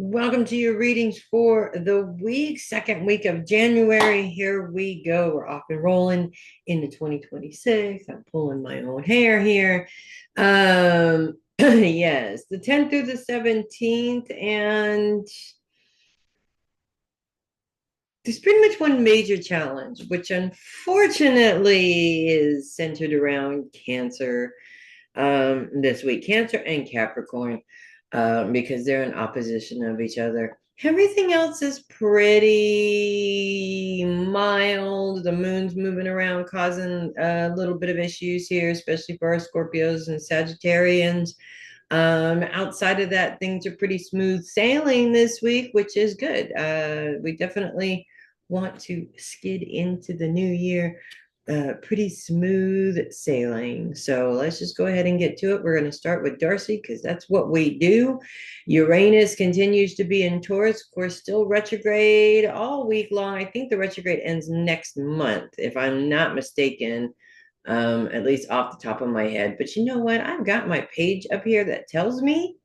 Welcome to your readings for the week, second week of January. Here we go. We're off and rolling into 2026. I'm pulling my own hair here. Yes, the 10th through the 17th, and there's pretty much one major challenge, which unfortunately is centered around Cancer this week, Cancer and Capricorn, because they're in opposition of each other. Everything else is pretty mild. The moon's moving around, causing a little bit of issues here, especially for our Scorpios and Sagittarians. Outside of that, things are pretty smooth sailing this week, which is good. We definitely want to skid into the new year pretty smooth sailing. So let's just go ahead and get to it. We're going to start with Darcy because that's what we do. Uranus continues to be in Taurus, of course, still retrograde all week long. I think the retrograde ends next month, if I'm not mistaken, at least off the top of my head. But you know what? I've got my page up here that tells me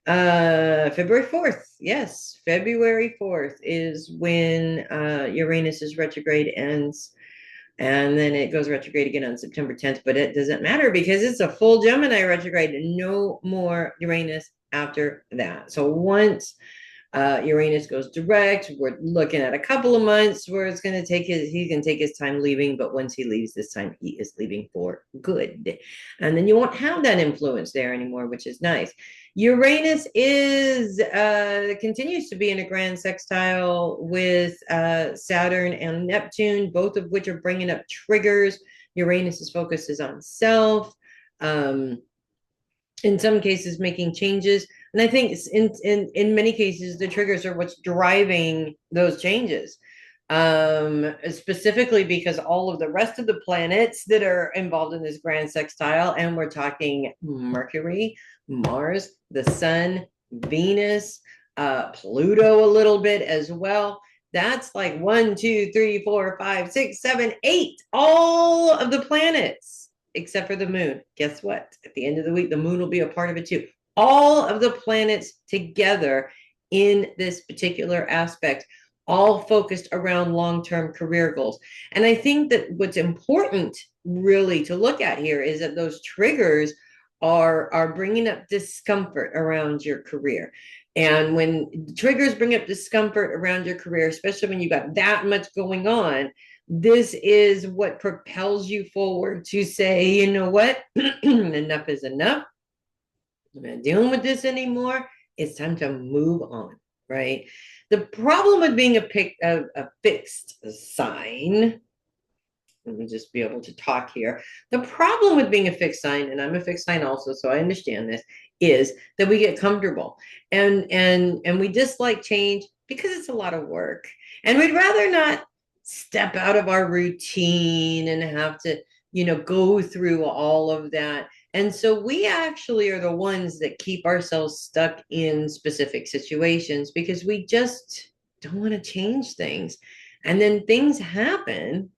February 4th. Yes, February 4th is when Uranus's retrograde ends. And then it goes retrograde again on September 10th, but it doesn't matter because it's a full Gemini retrograde and no more Uranus after that. So once Uranus goes direct, we're looking at a couple of months where it's going to take he can take his time leaving, but once he leaves this time, he is leaving for good. And then you won't have that influence there anymore, which is nice. Uranus is continues to be in a grand sextile with Saturn and Neptune, both of which are bringing up triggers. Uranus's focus is on self. In some cases, making changes, and I think in many cases the triggers are what's driving those changes. Specifically because all of the rest of the planets that are involved in this grand sextile, and we're talking Mercury, Mars, the Sun, Venus, Pluto a little bit as well. That's like 1, 2, 3, 4, 5, 6, 7, 8. All of the planets except for the moon. Guess what? At the end of the week, the moon will be a part of it too. All of the planets together in this particular aspect, all focused around long-term career goals. And I think that what's important really to look at here is that those triggers are bringing up discomfort around your career. And when triggers bring up discomfort around your career, especially when you've got that much going on, this is what propels you forward to say, you know what, enough is enough. I'm not dealing with this anymore. It's time to move on, right? The problem with being a fixed sign, let me just be able to talk here. The problem with being a fixed sign, and I'm a fixed sign also, so I understand this, is that we get comfortable and we dislike change because it's a lot of work. And we'd rather not step out of our routine and have to, go through all of that. And so we actually are the ones that keep ourselves stuck in specific situations because we just don't want to change things. And then things happen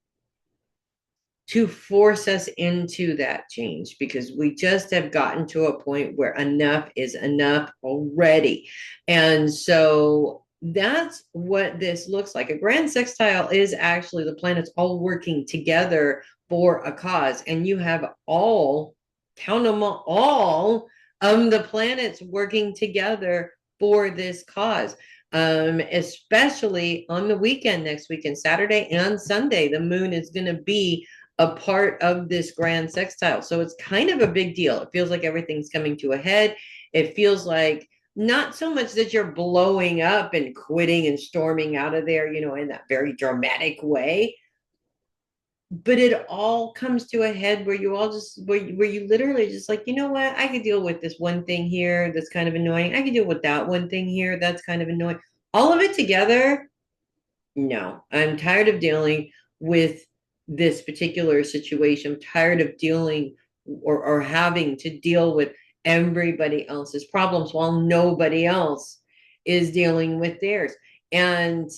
to force us into that change because we just have gotten to a point where enough is enough already. And so that's what this looks like. A grand sextile is actually the planets all working together for a cause. And you have all, count them all, the planets working together for this cause. Especially on the weekend next weekend, Saturday and Sunday, the moon is going to be a part of this grand sextile. So it's kind of a big deal. It feels like everything's coming to a head. It feels like not so much that you're blowing up and quitting and storming out of there, in that very dramatic way, but it all comes to a head where you all just where you literally just like, you know what, I could deal with this one thing here that's kind of annoying. I could deal with that one thing here that's kind of annoying. All of it together, no. I'm tired of dealing with this particular situation. I'm tired of dealing or having to deal with everybody else's problems while nobody else is dealing with theirs. And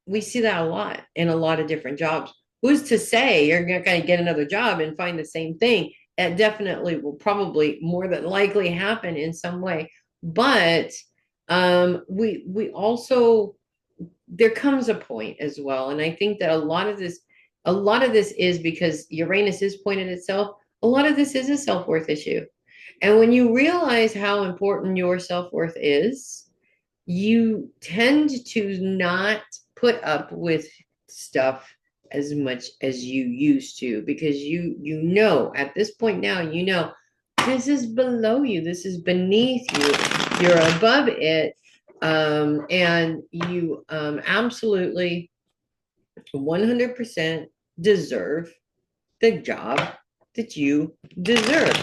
we see that a lot in a lot of different jobs. Who's to say you're not going to get another job and find the same thing? It definitely will probably more than likely happen in some way. But We also, there comes a point as well, and I think that a lot of this is because Uranus is pointed itself. A lot of this is a self-worth issue. And when you realize how important your self-worth is, you tend to not put up with stuff as much as you used to, because you know at this point now, you know this is below you, this is beneath you, you're above it, and you absolutely 100% deserve the job that you deserve.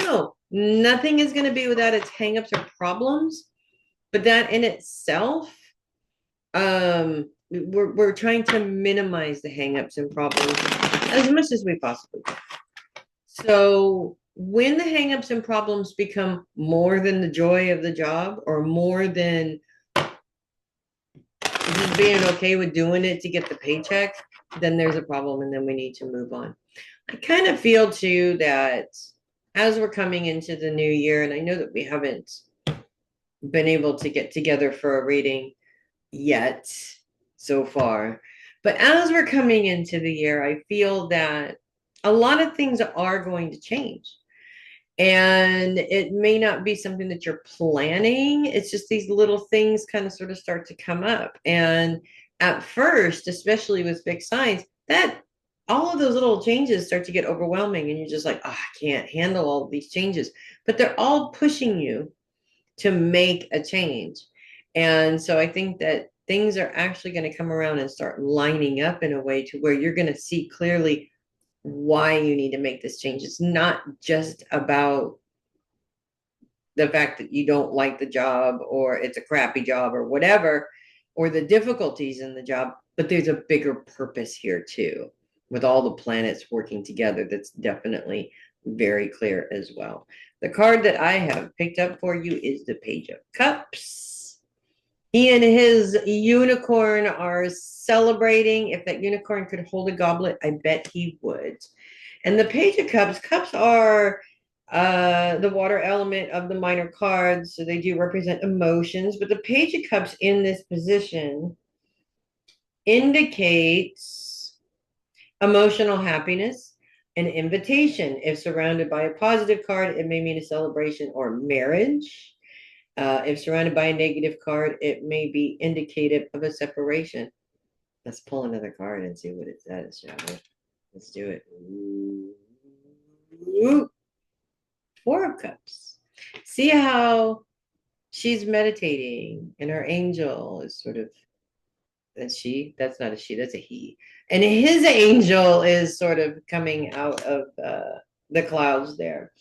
No, nothing is going to be without its hangups or problems, but that in itself, we're trying to minimize the hangups and problems as much as we possibly can. So when the hangups and problems become more than the joy of the job, or more than just being okay with doing it to get the paycheck, then there's a problem, and then we need to move on. I kind of feel too that as we're coming into the new year, and I know that we haven't been able to get together for a reading yet so far, but as we're coming into the year, I feel that a lot of things are going to change. And it may not be something that you're planning. It's just these little things kind of sort of start to come up. And at first, especially with fixed signs, that all of those little changes start to get overwhelming. And you're just like, oh, I can't handle all of these changes. But they're all pushing you to make a change. And so I think that things are actually going to come around and start lining up in a way to where you're going to see clearly why you need to make this change. It's not just about the fact that you don't like the job, or it's a crappy job, or whatever, or the difficulties in the job, but there's a bigger purpose here too, with all the planets working together. That's definitely very clear as well. The card that I have picked up for you is the Page of Cups. He and his unicorn are celebrating. If that unicorn could hold a goblet, I bet he would. And the Page of Cups, cups are the water element of the minor cards, so they do represent emotions. But the Page of Cups in this position indicates emotional happiness, an invitation. If surrounded by a positive card, it may mean a celebration or marriage. If surrounded by a negative card, it may be indicative of a separation. Let's pull another card and see what it says, shall we? Let's do it. Ooh. Four of Cups. See how she's meditating, and her angel is sort of, that's she, that's not a she, that's a he. And his angel is sort of coming out of the clouds there.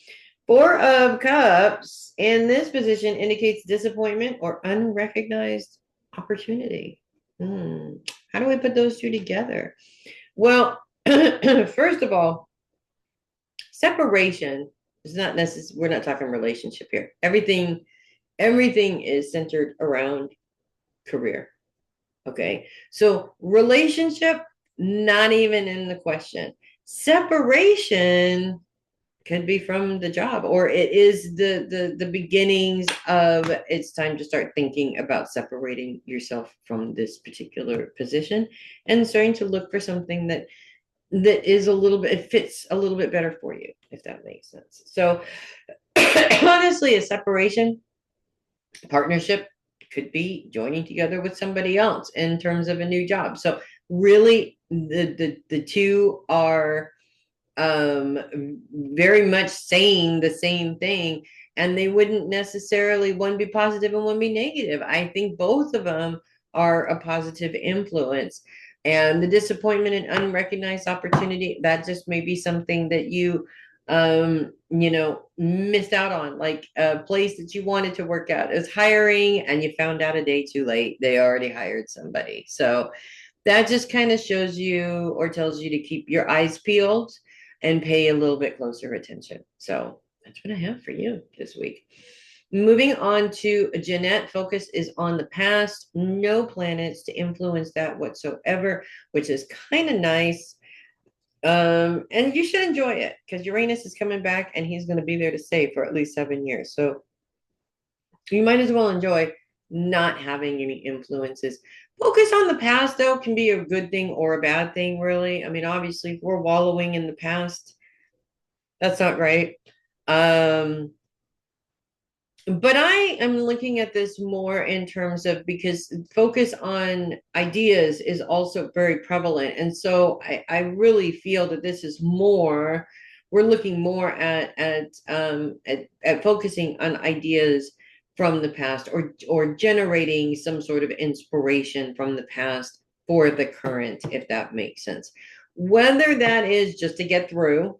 Four of Cups in this position indicates disappointment or unrecognized opportunity. How do we put those two together? Well, first of all, separation is not necessary. We're not talking relationship here. Everything is centered around career. Okay. So relationship, not even in the question. Separation could be from the job, or it is the beginnings of, it's time to start thinking about separating yourself from this particular position and starting to look for something that is a little bit, it fits a little bit better for you, if that makes sense. So honestly, a separation, partnership could be joining together with somebody else in terms of a new job. So really the two are very much saying the same thing, and they wouldn't necessarily one be positive and one be negative. I think both of them are a positive influence. And the disappointment and unrecognized opportunity, that just may be something that you missed out on, like a place that you wanted to work at is hiring and you found out a day too late they already hired somebody. So that just kind of shows you or tells you to keep your eyes peeled and pay a little bit closer attention. So that's what I have for you this week. Moving on to Jeannette, focus is on the past, no planets to influence that whatsoever, which is kind of nice. And you should enjoy it because Uranus is coming back and he's going to be there to stay for at least 7 years. So you might as well enjoy not having any influences. Focus on the past, though, can be a good thing or a bad thing, really. I mean, obviously, if we're wallowing in the past, that's not great. But I am looking at this more in terms of, because focus on ideas is also very prevalent. And so I really feel that this is more, we're looking more at focusing on ideas from the past, or generating some sort of inspiration from the past for the current, if that makes sense. Whether that is just to get through,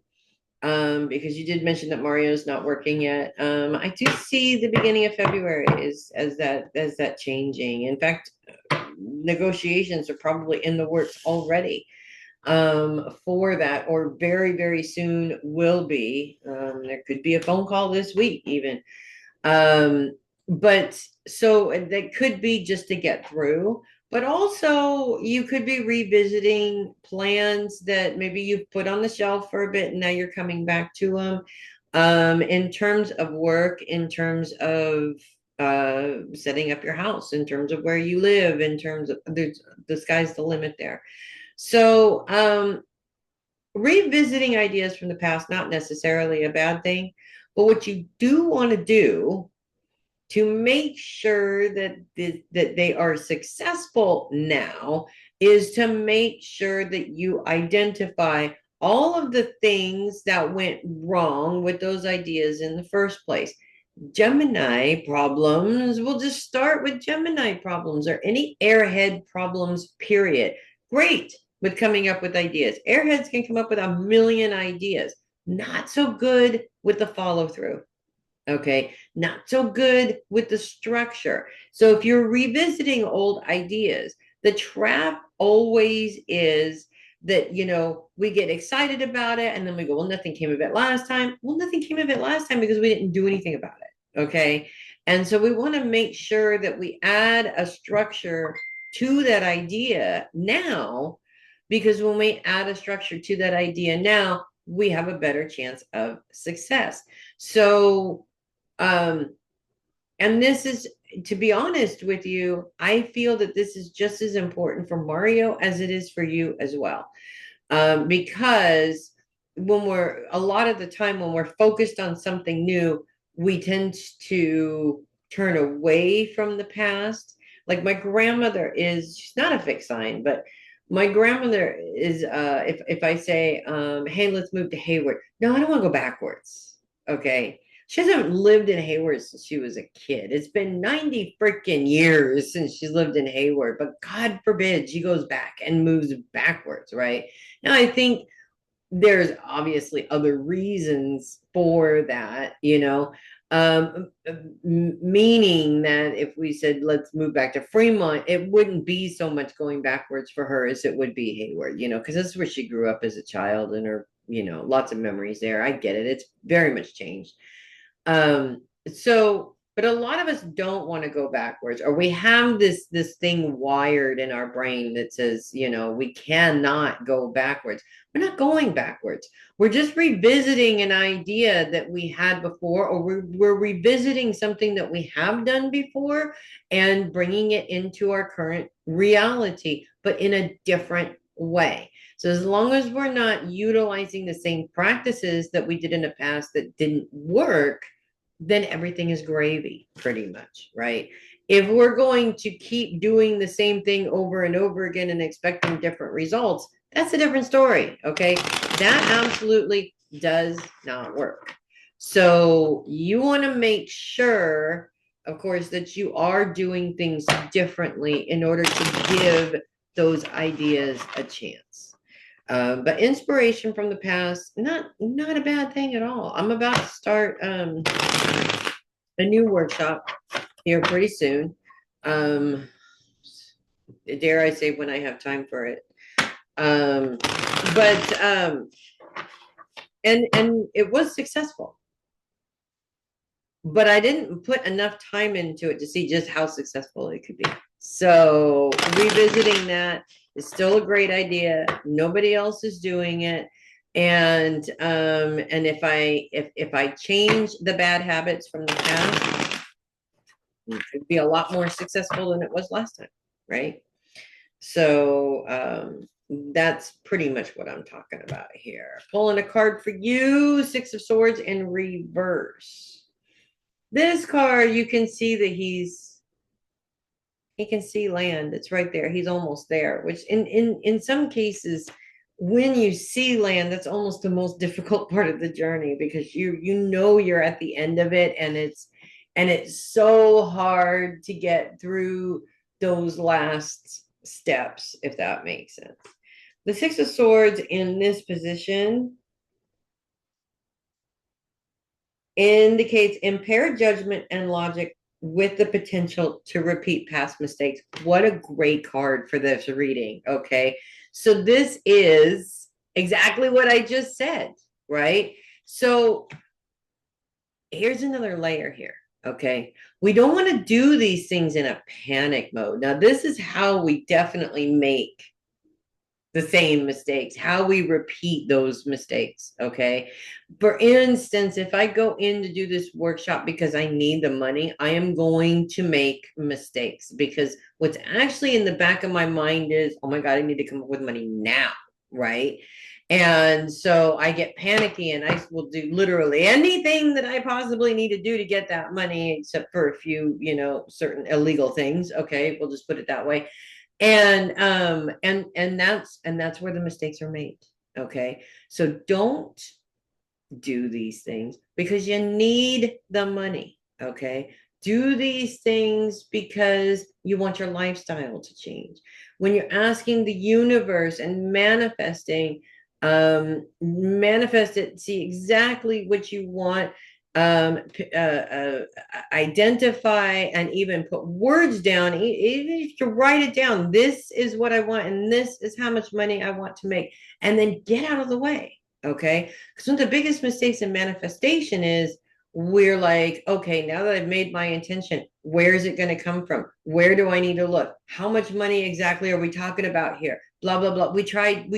because you did mention that Mario's not working yet. I do see the beginning of February as that changing. In fact, negotiations are probably in the works already for that, or very, very soon will be. There could be a phone call this week even. But so that could be just to get through. But also, you could be revisiting plans that maybe you've put on the shelf for a bit and now you're coming back to them. In terms of work, in terms of setting up your house, in terms of where you live, in terms of the sky's the limit there. So, revisiting ideas from the past, not necessarily a bad thing, but what you do want to do to make sure that they are successful now is to make sure that you identify all of the things that went wrong with those ideas in the first place. Gemini problems, we'll just start with Gemini problems, or any airhead problems, period. Great with coming up with ideas. Airheads can come up with a million ideas. Not so good with the follow through. Okay, not so good with the structure. So if you're revisiting old ideas, the trap always is that, we get excited about it and then we go, well, nothing came of it last time. Well, nothing came of it last time because we didn't do anything about it. Okay. And so we want to make sure that we add a structure to that idea now, because when we add a structure to that idea now, we have a better chance of success. So, and this is, to be honest with you, I feel that this is just as important for Mario as it is for you as well. Because a lot of the time when we're focused on something new, we tend to turn away from the past. Like my grandmother she's not a fixed sign, but my grandmother is, if I say, hey, let's move to Hayward. No, I don't want to go backwards. Okay. She hasn't lived in Hayward since she was a kid. It's been 90 freaking years since she's lived in Hayward, but God forbid she goes back and moves backwards, right? Now, I think there's obviously other reasons for that, meaning that if we said, let's move back to Fremont, it wouldn't be so much going backwards for her as it would be Hayward, because that's where she grew up as a child, and her, lots of memories there. I get it. It's very much changed. But a lot of us don't want to go backwards, or we have this thing wired in our brain that says, we cannot go backwards. We're not going backwards. We're just revisiting an idea that we had before, or we're revisiting something that we have done before and bringing it into our current reality, but in a different way. So as long as we're not utilizing the same practices that we did in the past that didn't work, then everything is gravy, pretty much, right? If we're going to keep doing the same thing over and over again and expecting different results, that's a different story, okay? That absolutely does not work. So you want to make sure, of course, that you are doing things differently in order to give those ideas a chance. But inspiration from the past, not a bad thing at all. I'm about to start a new workshop here pretty soon. Dare I say, when I have time for it. And it was successful, but I didn't put enough time into it to see just how successful it could be. So revisiting that is still a great idea. Nobody else is doing it. And if I change the bad habits from the past, it could be a lot more successful than it was last time, right? So that's pretty much what I'm talking about here. Pulling a card for you, Six of Swords in reverse. This card, you can see that he can see land. It's right there. He's almost there, which in some cases, when you see land, that's almost the most difficult part of the journey, because you know you're at the end of it, and it's so hard to get through those last steps, if that makes sense. The Six of Swords in this position indicates impaired judgment and logic with the potential to repeat past mistakes. What a great card for this reading. Okay. So this is exactly what I just said, right? So here's another layer here. Okay. We don't want to do these things in a panic mode. Now, this is how we definitely make the same mistakes, how we repeat those mistakes. Okay. For instance, if I go in to do this workshop because I need the money, I am going to make mistakes, because what's actually in the back of my mind is, oh my God, I need to come up with money now. Right. And so I get panicky, and I will do literally anything that I possibly need to do to get that money, except for a few, certain illegal things. Okay. We'll just put it that way. And that's where the mistakes are made. Okay. So don't do these things because you need the money. Okay. Do these things because you want your lifestyle to change. When you're asking the universe and manifesting, manifest it, see exactly what you want, identify and even put words down, even to write it down. This is what I want, and this is how much money I want to make, and then get out of the way. Okay. Because one of the biggest mistakes in manifestation is we're like, okay, now that I've made my intention, where is it going to come from? Where do I need to look? How much money exactly are we talking about here? Blah, blah, blah. We tried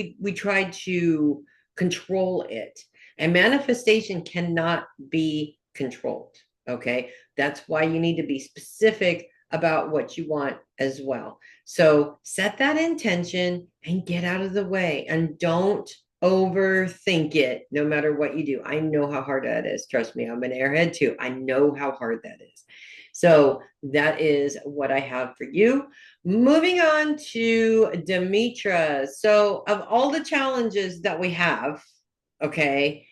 to control it. And manifestation cannot be controlled. Okay. That's why you need to be specific about what you want as well. So set that intention and get out of the way, and don't overthink it no matter what you do. I know how hard that is. Trust me, I'm an airhead too. I know how hard that is. So that is what I have for you. Moving on to Dimitra. So of all the challenges that we have, okay,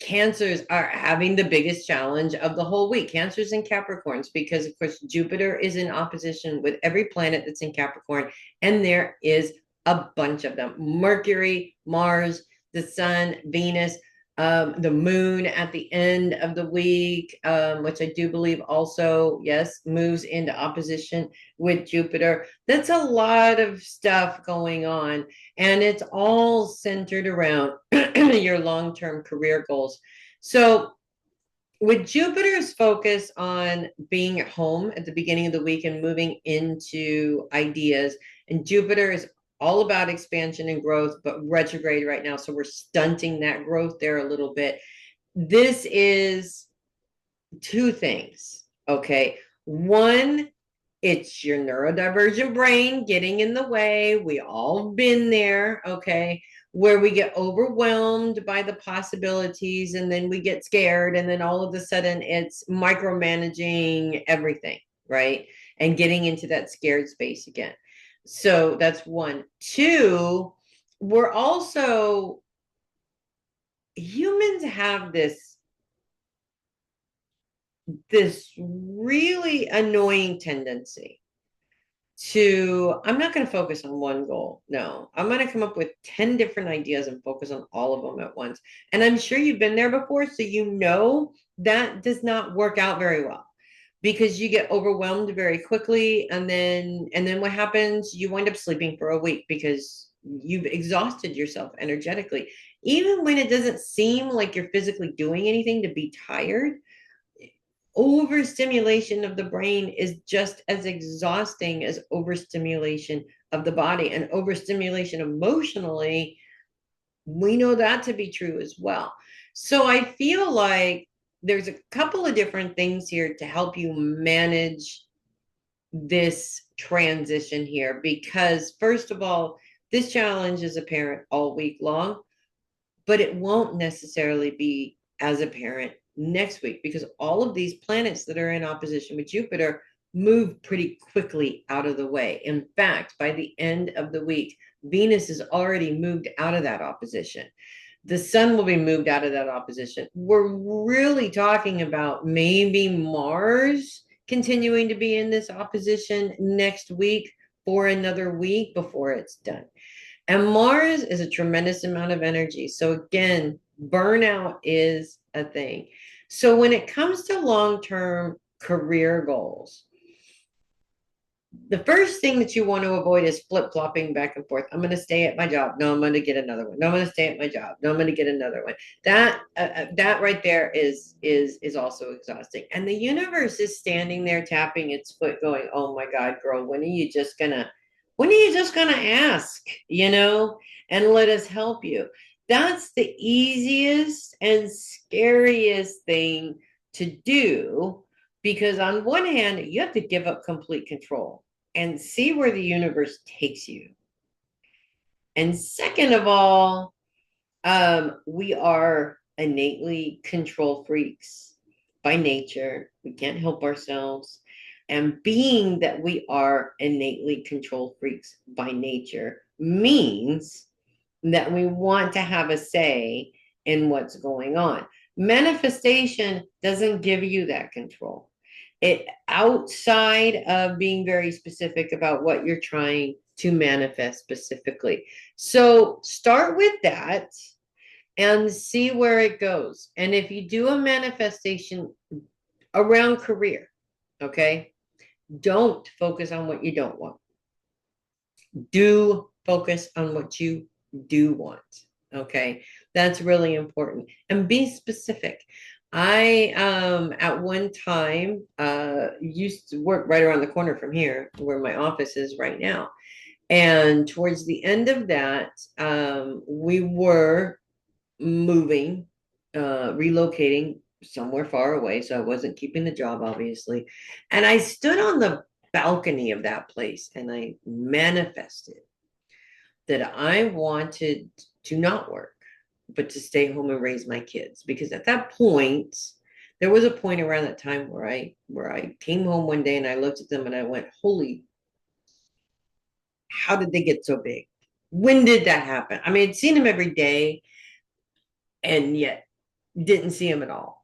Cancers are having the biggest challenge of the whole week. Cancers and Capricorns, because of course Jupiter is in opposition with every planet that's in Capricorn, and there is a bunch of them. Mercury, Mars, the Sun, Venus, the moon at the end of the week, which I do believe also, yes, moves into opposition with Jupiter. That's a lot of stuff going on, and it's all centered around your long-term career goals. So with Jupiter's focus on being at home at the beginning of the week and moving into ideas, and Jupiter is all about expansion and growth, but retrograde right now. So we're stunting that growth there a little bit. This is two things. Okay. One, it's your neurodivergent brain getting in the way. We all been there. Okay. Where we get overwhelmed by the possibilities, and then we get scared, and then all of a sudden it's micromanaging everything, right? And getting into that scared space again. So that's one. Two, we're also, humans have this really annoying tendency to, I'm not going to focus on one goal. No, I'm going to come up with 10 different ideas and focus on all of them at once. And I'm sure you've been there before, so you know that does not work out very well, because you get overwhelmed very quickly, and then what happens? You wind up sleeping for a week because you've exhausted yourself energetically. Even when it doesn't seem like you're physically doing anything to be tired, overstimulation of the brain is just as exhausting as overstimulation of the body, and overstimulation emotionally, we know that to be true as well. So I feel like there's a couple of different things here to help you manage this transition here, because first of all, this challenge is apparent all week long, but it won't necessarily be as apparent next week, because all of these planets that are in opposition with Jupiter move pretty quickly out of the way. In fact, by the end of the week, Venus is already moved out of that opposition. The sun will be moved out of that opposition. We're really talking about maybe Mars continuing to be in this opposition next week for another week before it's done. And Mars is a tremendous amount of energy. So again, burnout is a thing. So when it comes to long-term career goals, the first thing that you want to avoid is flip-flopping back and forth. I'm going to stay at my job. No, I'm going to get another one. No, I'm going to stay at my job. No, I'm going to get another one. That right there is also exhausting. And the universe is standing there tapping its foot going, "Oh my God, girl, when are you just going to ask, and let us help you?" That's the easiest and scariest thing to do, because on one hand, you have to give up complete control and see where the universe takes you. And second of all, we are innately control freaks by nature. We can't help ourselves. And being that we are innately control freaks by nature means that we want to have a say in what's going on. Manifestation doesn't give you that control. It outside of being very specific about what you're trying to manifest specifically. So start with that and see where it goes. And if you do a manifestation around career, okay, don't focus on what you don't want. Do focus on what you do want. Okay, that's really important. And be specific. I at one time used to work right around the corner from here where my office is right now. And towards the end of that, we were moving, relocating somewhere far away. So I wasn't keeping the job, obviously. And I stood on the balcony of that place and I manifested that I wanted to not work, but to stay home and raise my kids. Because at that point, there was a point around that time where I came home one day and I looked at them and I went, "Holy, how did they get so big? When did that happen?" I mean, I'd seen them every day and yet didn't see them at all,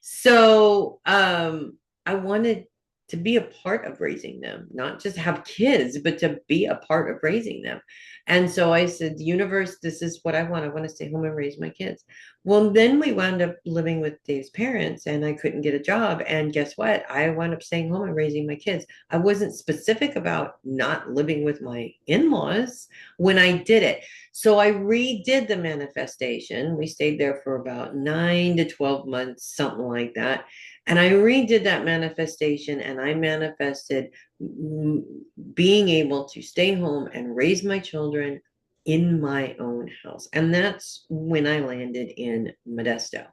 So I wanted to be a part of raising them, not just have kids, but to be a part of raising them. And so I said, "Universe, this is what I want. I want to stay home and raise my kids." Well, then we wound up living with Dave's parents and I couldn't get a job. And guess what? I wound up staying home and raising my kids. I wasn't specific about not living with my in-laws when I did it. So I redid the manifestation. We stayed there for about 9 to 12 months, something like that. And I redid that manifestation and I manifested being able to stay home and raise my children in my own house. And that's when I landed in Modesto,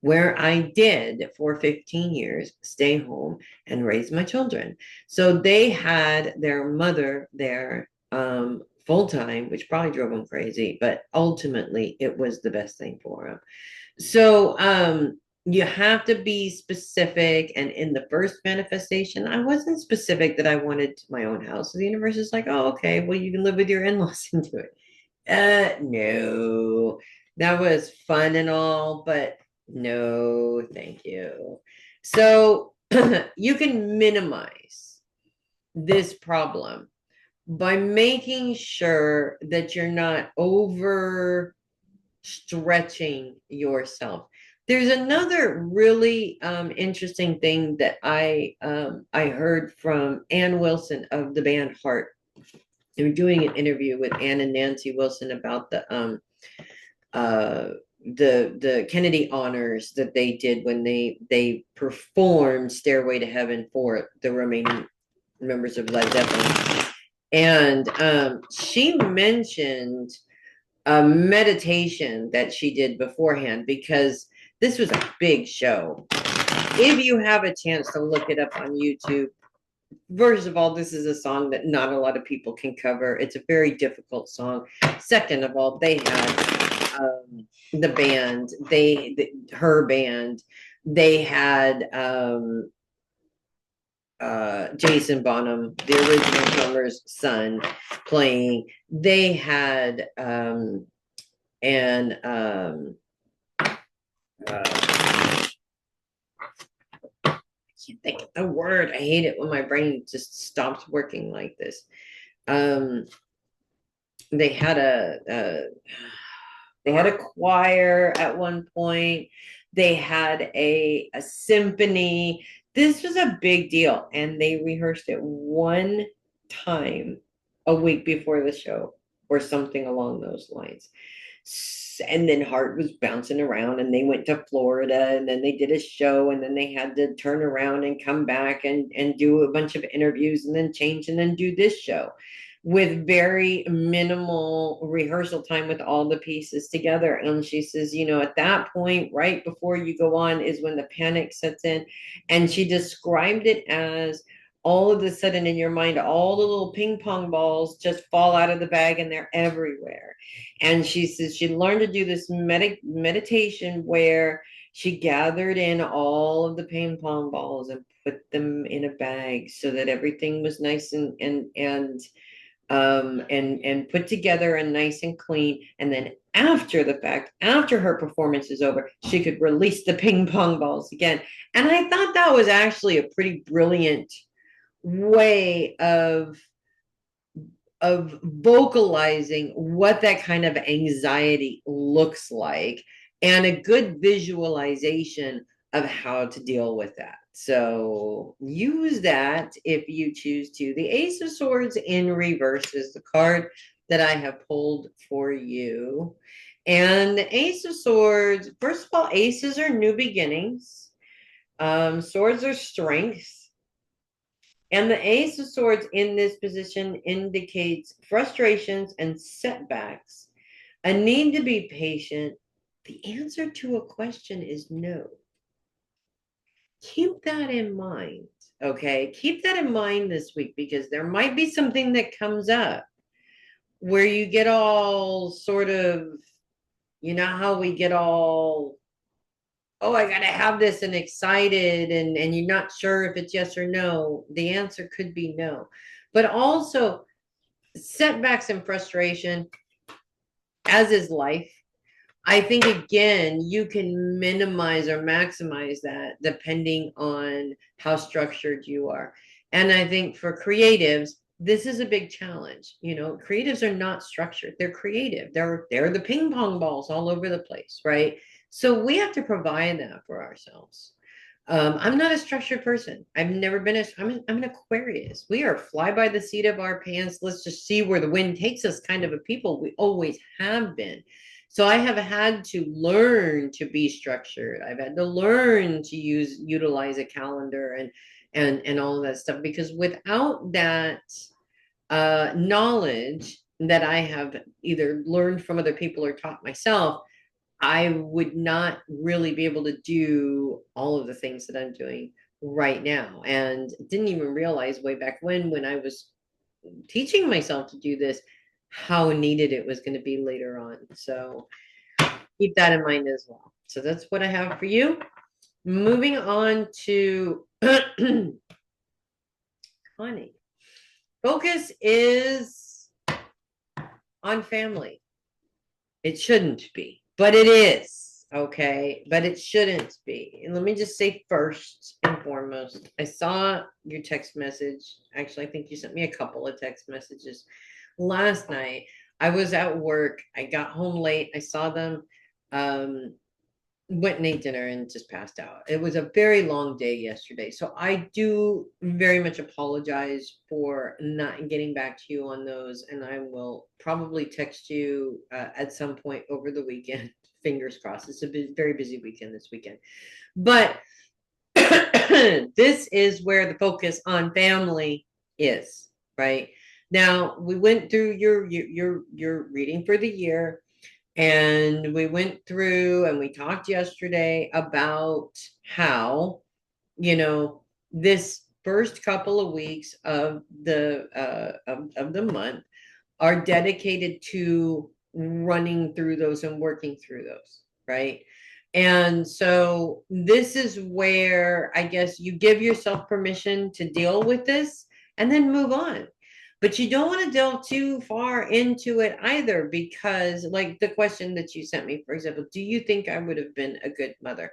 where I did for 15 years stay home and raise my children. So they had their mother there full time, which probably drove them crazy, but ultimately it was the best thing for them. So you have to be specific. And in the first manifestation, I wasn't specific that I wanted my own house. The universe is like, "Oh, okay, well, you can live with your in-laws and do it." No, that was fun and all, but no, thank you. So you can minimize this problem by making sure that you're not over stretching yourself. There's another really interesting thing that I heard from Ann Wilson of the band Heart. They were doing an interview with Ann and Nancy Wilson about the Kennedy honors that they did when they performed Stairway to Heaven for the remaining members of Led Zeppelin. And she mentioned a meditation that she did beforehand, because This was a big show. If you have a chance to look it up on YouTube, first of all, this is a song that not a lot of people can cover. It's a very difficult song. Second of all, they had the band, her band, they had Jason Bonham, the original drummer's son, playing. They had can't think of the word. I hate it when my brain just stops working like this. They had a choir at one point. They had a symphony. This was a big deal, and they rehearsed it one time a week before the show, or something along those lines. And then Hart was bouncing around, and they went to Florida, and then they did a show, and then they had to turn around and come back and do a bunch of interviews, and then change, and then do this show with very minimal rehearsal time with all the pieces together. And she says, at that point, right before you go on, is when the panic sets in. And she described it as all of a sudden in your mind, all the little ping pong balls just fall out of the bag and they're everywhere. And she says she learned to do this meditation where she gathered in all of the ping pong balls and put them in a bag so that everything was nice and put together and nice and clean. And then after the fact, after her performance is over, she could release the ping pong balls again. And I thought that was actually a pretty brilliant way of vocalizing what that kind of anxiety looks like, and a good visualization of how to deal with that. So use that if you choose to. The Ace of Swords in reverse is the card that I have pulled for you. And the Ace of Swords, first of all, aces are new beginnings. Swords are strength. And the Ace of Swords in this position indicates frustrations and setbacks, a need to be patient. The answer to a question is no. Keep that in mind, okay? Keep that in mind this week, because there might be something that comes up where you get all sort of, how we get all, oh, I got to have this, and excited, and you're not sure if it's yes or no. The answer could be no. But also setbacks and frustration, as is life. I think, again, you can minimize or maximize that depending on how structured you are. And I think for creatives, this is a big challenge. Creatives are not structured. They're creative. They're the ping pong balls all over the place, right? So we have to provide that for ourselves. I'm not a structured person. I've never been I'm an Aquarius. We are fly by the seat of our pants. Let's just see where the wind takes us kind of a people. We always have been. So I have had to learn to be structured. I've had to learn to utilize a calendar and all of that stuff, because without that knowledge that I have either learned from other people or taught myself, I would not really be able to do all of the things that I'm doing right now. And didn't even realize way back when I was teaching myself to do this, how needed it was going to be later on. So keep that in mind as well. So that's what I have for you. Moving on to Connie. Focus is on family. It shouldn't be, but it is, okay? But it shouldn't be. And let me just say first and foremost, I saw your text message. Actually, I think you sent me a couple of text messages last night. I was at work. I got home late. I saw them, went and ate dinner and just passed out. It was a very long day yesterday. So I do very much apologize for not getting back to you on those. And I will probably text you at some point over the weekend. Fingers crossed. It's a very busy weekend this weekend. But this is where the focus on family is, right? Now, we went through your reading for the year, And we went through and we talked yesterday about how, this first couple of weeks of the month are dedicated to running through those and working through those, right? And so this is where I guess you give yourself permission to deal with this and then move on. But you don't want to delve too far into it either, because, like the question that you sent me, for example, do you think I would have been a good mother?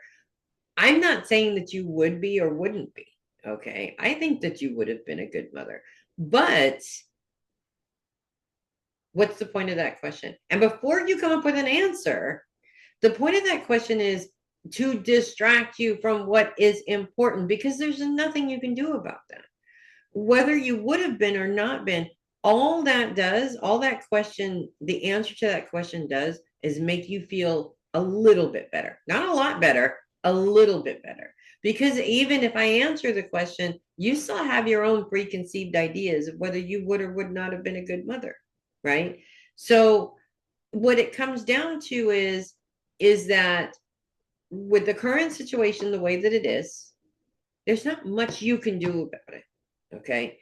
I'm not saying that you would be or wouldn't be. Okay. I think that you would have been a good mother. But what's the point of that question? And before you come up with an answer, the point of that question is to distract you from what is important, because there's nothing you can do about that. Whether you would have been or not been, all that question, the answer to that question does is make you feel a little bit better. Not a lot better, a little bit better. Because even if I answer the question, you still have your own preconceived ideas of whether you would or would not have been a good mother, right? So what it comes down to is that with the current situation the way that it is, there's not much you can do about it. Okay.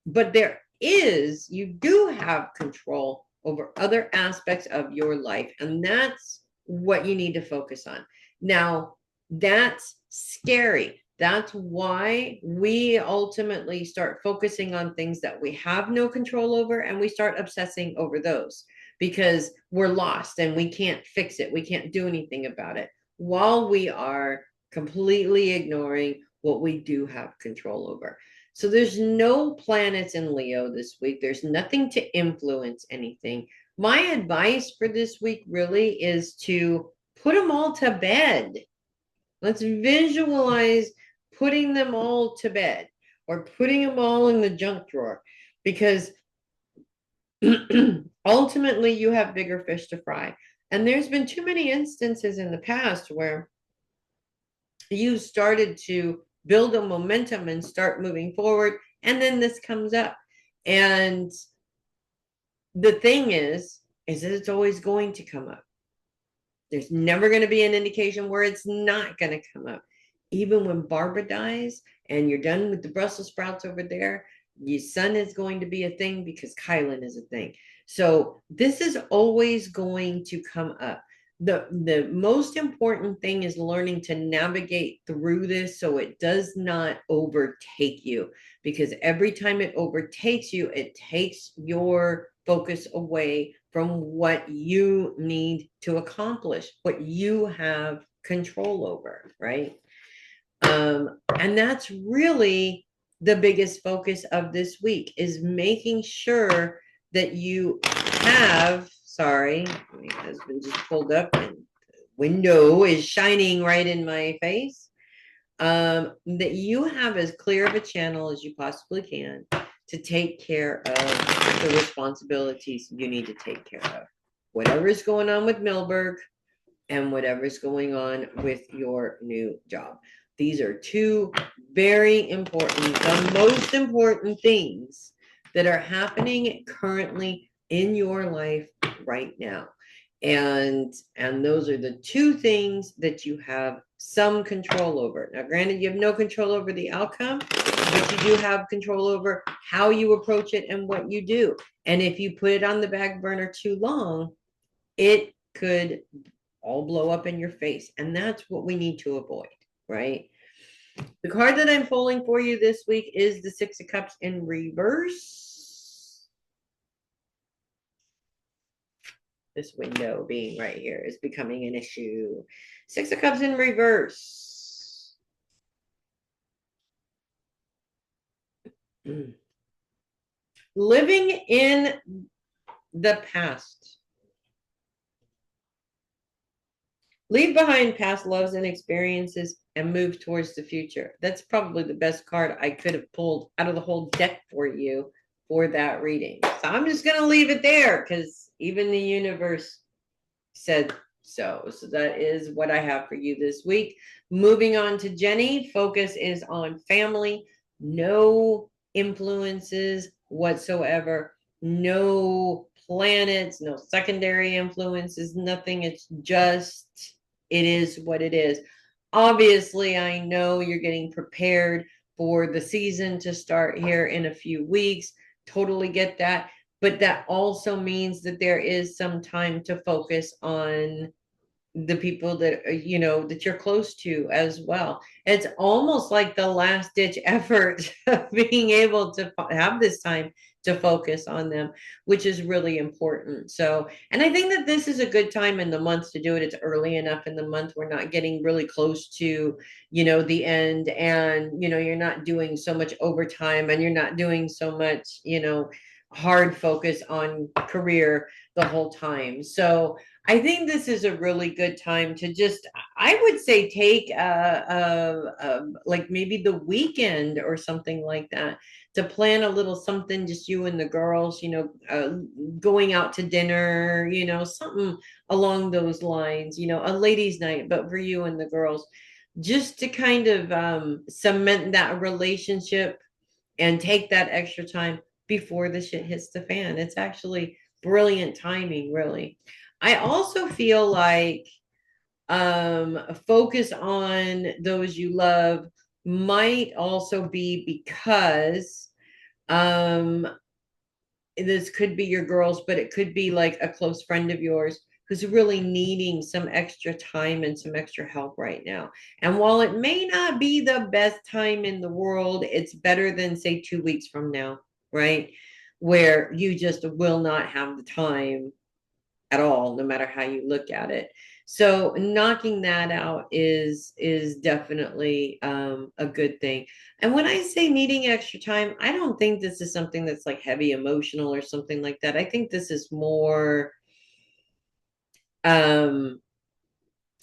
But you do have control over other aspects of your life. And that's what you need to focus on. Now, that's scary. That's why we ultimately start focusing on things that we have no control over, and we start obsessing over those because we're lost and we can't fix it. We can't do anything about it while we are completely ignoring what we do have control over. So there's no planets in Leo this week. There's nothing to influence anything. My advice for this week really is to put them all to bed. Let's visualize putting them all to bed or putting them all in the junk drawer, because ultimately you have bigger fish to fry. And there's been too many instances in the past where you started to build a momentum and start moving forward, and then this comes up. And the thing is that it's always going to come up. There's never going to be an indication where it's not going to come up. Even when Barbara dies and you're done with the Brussels sprouts over there, your son is going to be a thing because Kailin is a thing. So this is always going to come up. The most important thing is learning to navigate through this so it does not overtake you, because every time it overtakes you, it takes your focus away from what you need to accomplish, what you have control over, right? And that's really the biggest focus of this week, is making sure that you have, sorry, my husband just pulled up and the window is shining right in my face, that you have as clear of a channel as you possibly can to take care of the responsibilities you need to take care of. Whatever is going on with Milberg and whatever is going on with your new job. These are two very important, the most important things that are happening currently in your life right now. And those are the two things that you have some control over. Now, granted, you have no control over the outcome, but you do have control over how you approach it and what you do. And if you put it on the back burner too long, it could all blow up in your face. And that's what we need to avoid, right? The card that I'm pulling for you this week is the Six of Cups in reverse. This window being right here is becoming an issue. Six of Cups in reverse. Living in the past. Leave behind past loves and experiences and move towards the future. That's probably the best card I could have pulled out of the whole deck for you for that reading. So I'm just going to leave it there because even the universe said so. So that is what I have for you this week. Moving on to Jenny. Focus is on family. No influences whatsoever. No planets, no secondary influences, nothing. It's just, it is what it is. Obviously, I know you're getting prepared for the season to start here in a few weeks. Totally get that. But that also means that there is some time to focus on the people that that you're close to as well. It's almost like the last ditch effort of being able to have this time to focus on them, which is really important. So, and I think that this is a good time in the month to do it. It's early enough in the month. We're not getting really close to the end, and you're not doing so much overtime, and you're not doing so much hard focus on career the whole time. So I think this is a really good time to just, I would say, take like maybe the weekend or something like that to plan a little something, just you and the girls, going out to dinner, something along those lines, a ladies' night, but for you and the girls, just to kind of cement that relationship and take that extra time before the shit hits the fan. It's actually brilliant timing, really. I also feel like focus on those you love might also be because this could be your girls, but it could be like a close friend of yours who's really needing some extra time and some extra help right now. And while it may not be the best time in the world, it's better than, say, 2 weeks from now, right? Where you just will not have the time at all, no matter how you look at it. So knocking that out is definitely a good thing. And when I say needing extra time, I don't think this is something that's like heavy emotional or something like that. I think this is more um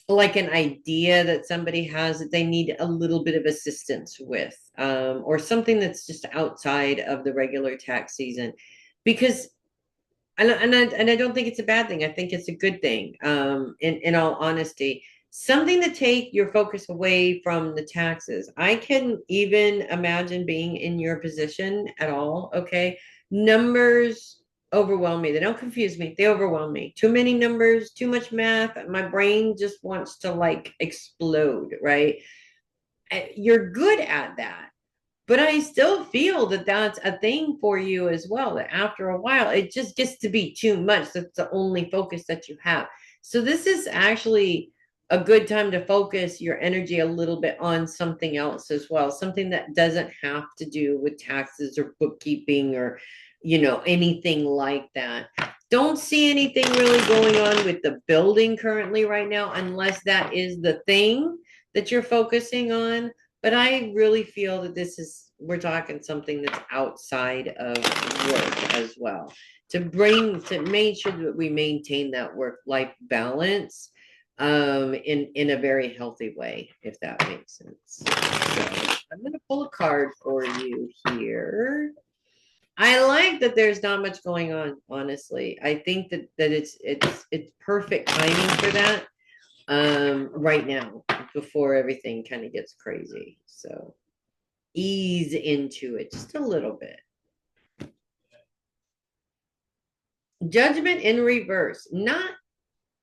like an idea that somebody has that they need a little bit of assistance with, or something that's just outside of the regular tax season. Because and I don't think it's a bad thing. I think it's a good thing. In all honesty, something to take your focus away from the taxes. I can even imagine being in your position at all. Okay, numbers overwhelm me. They don't confuse me. They overwhelm me. Too many numbers, too much math. My brain just wants to like explode. Right? You're good at that, but I still feel that that's a thing for you as well, that after a while, it just gets to be too much. That's the only focus that you have. So this is actually a good time to focus your energy a little bit on something else as well, something that doesn't have to do with taxes or bookkeeping or, anything like that. Don't see anything really going on with the building currently right now, unless that is the thing that you're focusing on. But I really feel that we're talking something that's outside of work as well. To make sure that we maintain that work-life balance in a very healthy way, if that makes sense. So I'm gonna pull a card for you here. I like that there's not much going on, honestly. I think that it's perfect timing for that right now before everything kind of gets crazy. So ease into it just a little bit. Judgment in reverse, not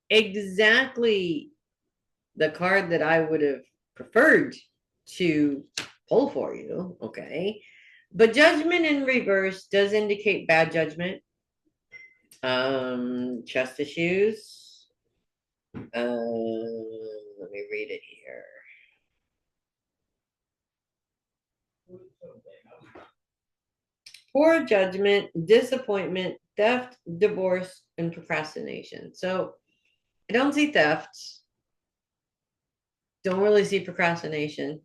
exactly the card that I would have preferred to pull for you, okay? But judgment in reverse does indicate bad judgment, trust issues. Let me read it here. Poor judgment, disappointment, theft, divorce, and procrastination. So I don't see theft. Don't really see procrastination.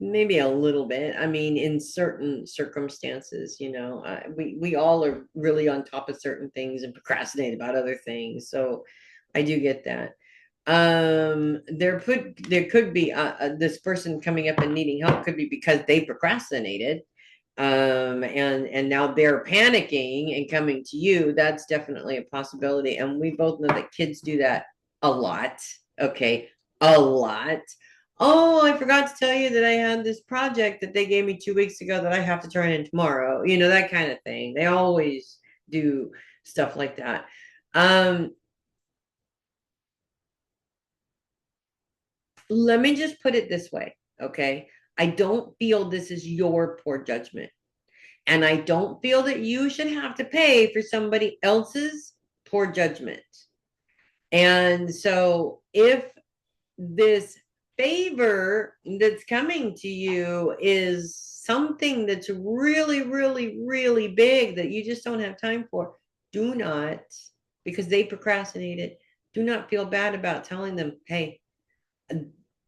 Maybe a little bit. I mean, in certain circumstances, we all are really on top of certain things and procrastinate about other things. So I do get that. There could be this person coming up and needing help could be because they procrastinated, and now they're panicking and coming to you. That's definitely a possibility, and we both know that kids do that a lot. Okay, a lot. Oh, I forgot to tell you that I had this project that they gave me 2 weeks ago that I have to turn in tomorrow, that kind of thing. They always do stuff like that. Let me just put it this way, okay? I don't feel this is your poor judgment. And I don't feel that you should have to pay for somebody else's poor judgment. And so if this favor that's coming to you is something that's really, really, really big that you just don't have time for, do not, because they procrastinated, do not feel bad about telling them, hey,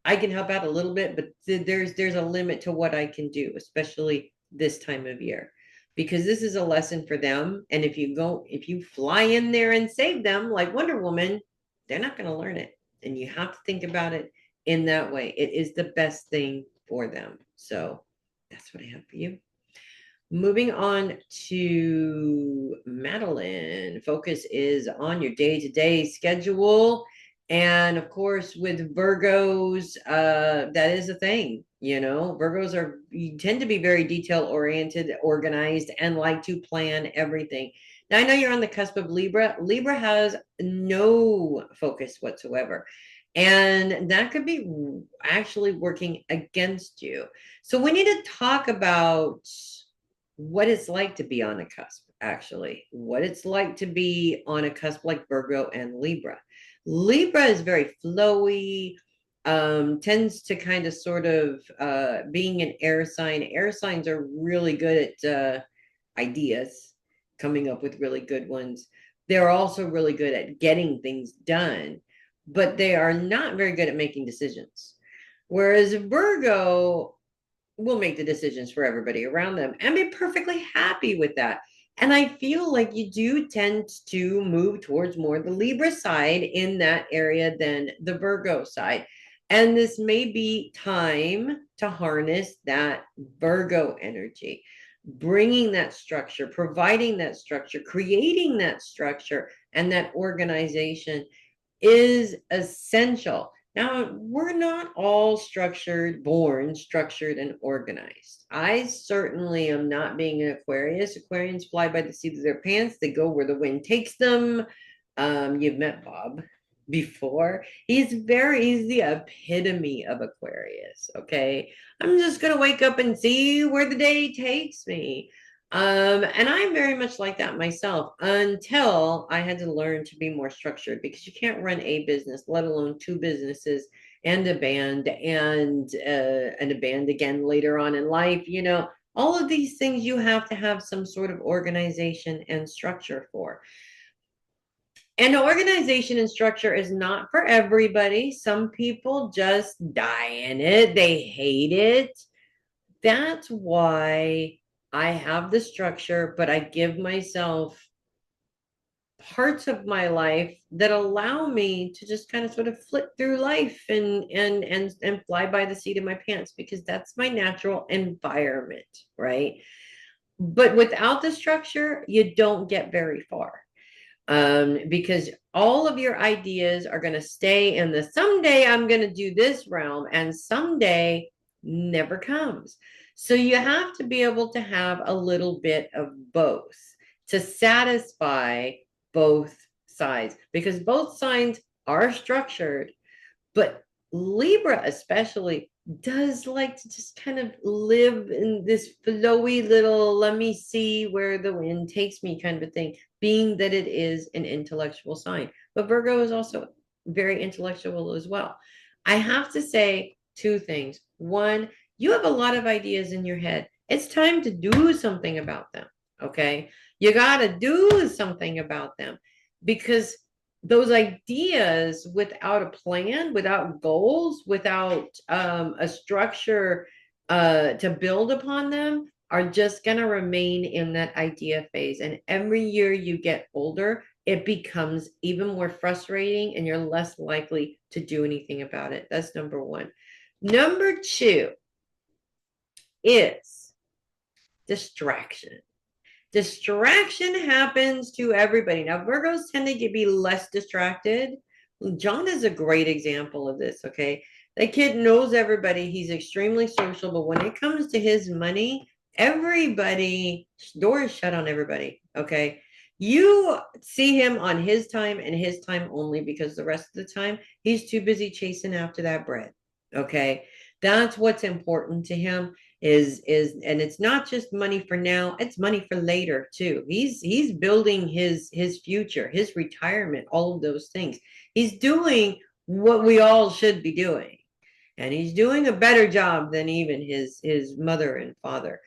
I can help out a little bit, but there's a limit to what I can do, especially this time of year, because this is a lesson for them. And if you fly in there and save them like Wonder Woman, they're not going to learn it. And you have to think about it in that way. It is the best thing for them. So that's what I have for you. Moving on to Matalyn. Focus is on your day-to-day schedule. And of course, with Virgos, that is a thing. Virgos you tend to be very detail oriented, organized, and like to plan everything. Now, I know you're on the cusp of Libra. Libra has no focus whatsoever. And that could be actually working against you. So we need to talk about what it's like to be on a cusp, actually, what it's like to be on a cusp like Virgo and Libra. Libra is very flowy, tends to kind of sort of being an air sign. Air signs are really good at ideas, coming up with really good ones. They're also really good at getting things done, but they are not very good at making decisions. Whereas Virgo will make the decisions for everybody around them and be perfectly happy with that. And I feel like you do tend to move towards more the Libra side in that area than the Virgo side. And this may be time to harness that Virgo energy, bringing that structure, providing that structure, creating that structure, and that organization is essential. Now, we're not all born structured and organized. I certainly am not being an Aquarius. Aquarians fly by the seat of their pants. They go where the wind takes them. You've met Bob before. He's the epitome of Aquarius. Okay. I'm just going to wake up and see where the day takes me. And I'm very much like that myself until I had to learn to be more structured, because you can't run a business, let alone two businesses and a band and a band again later on in life. All of these things you have to have some sort of organization and structure for. And organization and structure is not for everybody. Some people just die in it. They hate it. That's why I have the structure, but I give myself parts of my life that allow me to just kind of sort of flip through life and fly by the seat of my pants, because that's my natural environment, right? But without the structure, you don't get very far. Because all of your ideas are going to stay in the someday I'm going to do this realm, and someday never comes. So you have to be able to have a little bit of both to satisfy both sides, because both sides are structured, but Libra especially does like to just kind of live in this flowy little, let me see where the wind takes me kind of a thing, being that it is an intellectual sign. But Virgo is also very intellectual as well. I have to say two things. One, you have a lot of ideas in your head. It's time to do something about them. Okay. You got to do something about them, because those ideas without a plan, without goals, without a structure to build upon them, are just going to remain in that idea phase. And every year you get older, it becomes even more frustrating and you're less likely to do anything about it. That's number one. Number two is distraction. Distraction happens to everybody. Now, Virgos tend to be less distracted. John is a great example of this, okay? That kid knows everybody. He's extremely social, but when it comes to his money, everybody, doors shut on everybody, okay? You see him on his time and his time only, because the rest of the time he's too busy chasing after that bread. Okay. That's what's important to him and it's not just money for now, it's money for later too. He's building his future, his retirement, all of those things. He's doing what we all should be doing. And he's doing a better job than even his mother and father.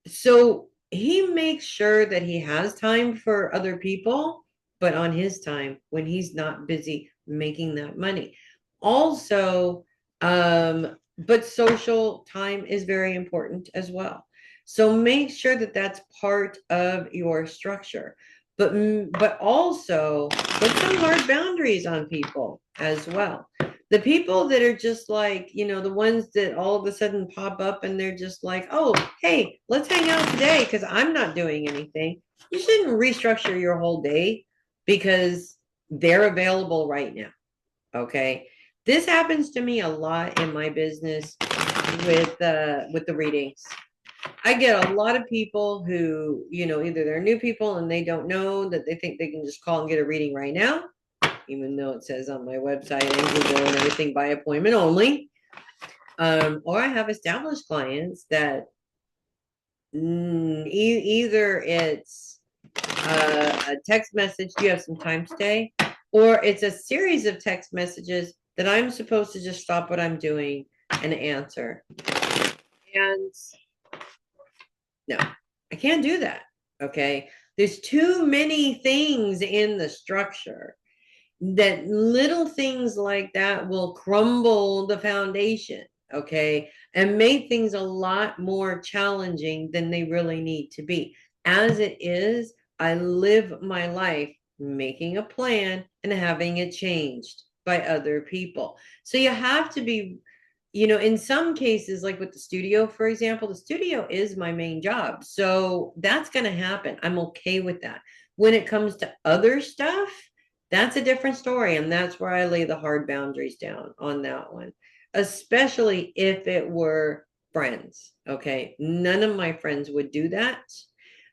So he makes sure that he has time for other people, but on his time when he's not busy making that money. Also, but social time is very important as well. So make sure that that's part of your structure. But also put some hard boundaries on people as well. The people that are just like, the ones that all of a sudden pop up and they're just like, oh, hey, let's hang out today because I'm not doing anything. You shouldn't restructure your whole day because they're available right now. Okay. This happens to me a lot in my business with the readings. I get a lot of people who, either they're new people and they don't know that they think they can just call and get a reading right now, even though it says on my website and Google and everything by appointment only. Or I have established clients that either it's a text message, do you have some time today? Or it's a series of text messages that I'm supposed to just stop what I'm doing and answer. And no, I can't do that. Okay. There's too many things in the structure that little things like that will crumble the foundation, okay, and make things a lot more challenging than they really need to be. As it is, I live my life making a plan and having it changed by other people. So you have to be, in some cases, like with the studio, for example, the studio is my main job. So that's going to happen. I'm okay with that. When it comes to other stuff, that's a different story. And that's where I lay the hard boundaries down on that one, especially if it were friends. Okay. None of my friends would do that.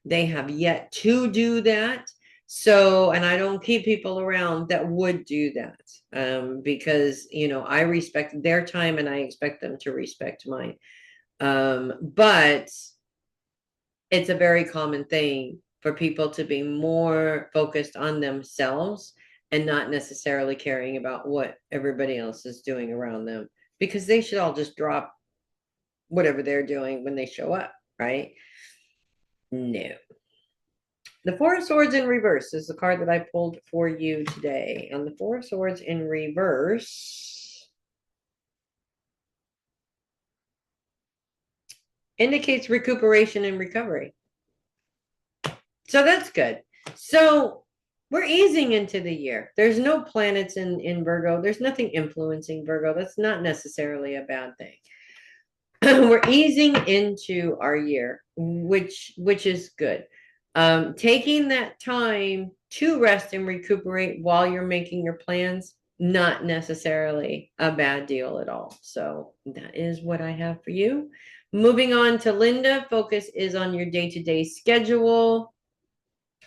They have yet to do that. So, and I don't keep people around that would do that because, I respect their time and I expect them to respect mine. But it's a very common thing for people to be more focused on themselves and not necessarily caring about what everybody else is doing around them, because they should all just drop whatever they're doing when they show up, right? No. The Four of Swords in reverse is the card that I pulled for you today. And the Four of Swords in reverse indicates recuperation and recovery. So that's good. So we're easing into the year. There's no planets in Virgo. There's nothing influencing Virgo. That's not necessarily a bad thing. We're easing into our year, which is good. Taking that time to rest and recuperate while you're making your plans, not necessarily a bad deal at all. So that is what I have for you. Moving on to Linda, focus is on your day-to-day schedule.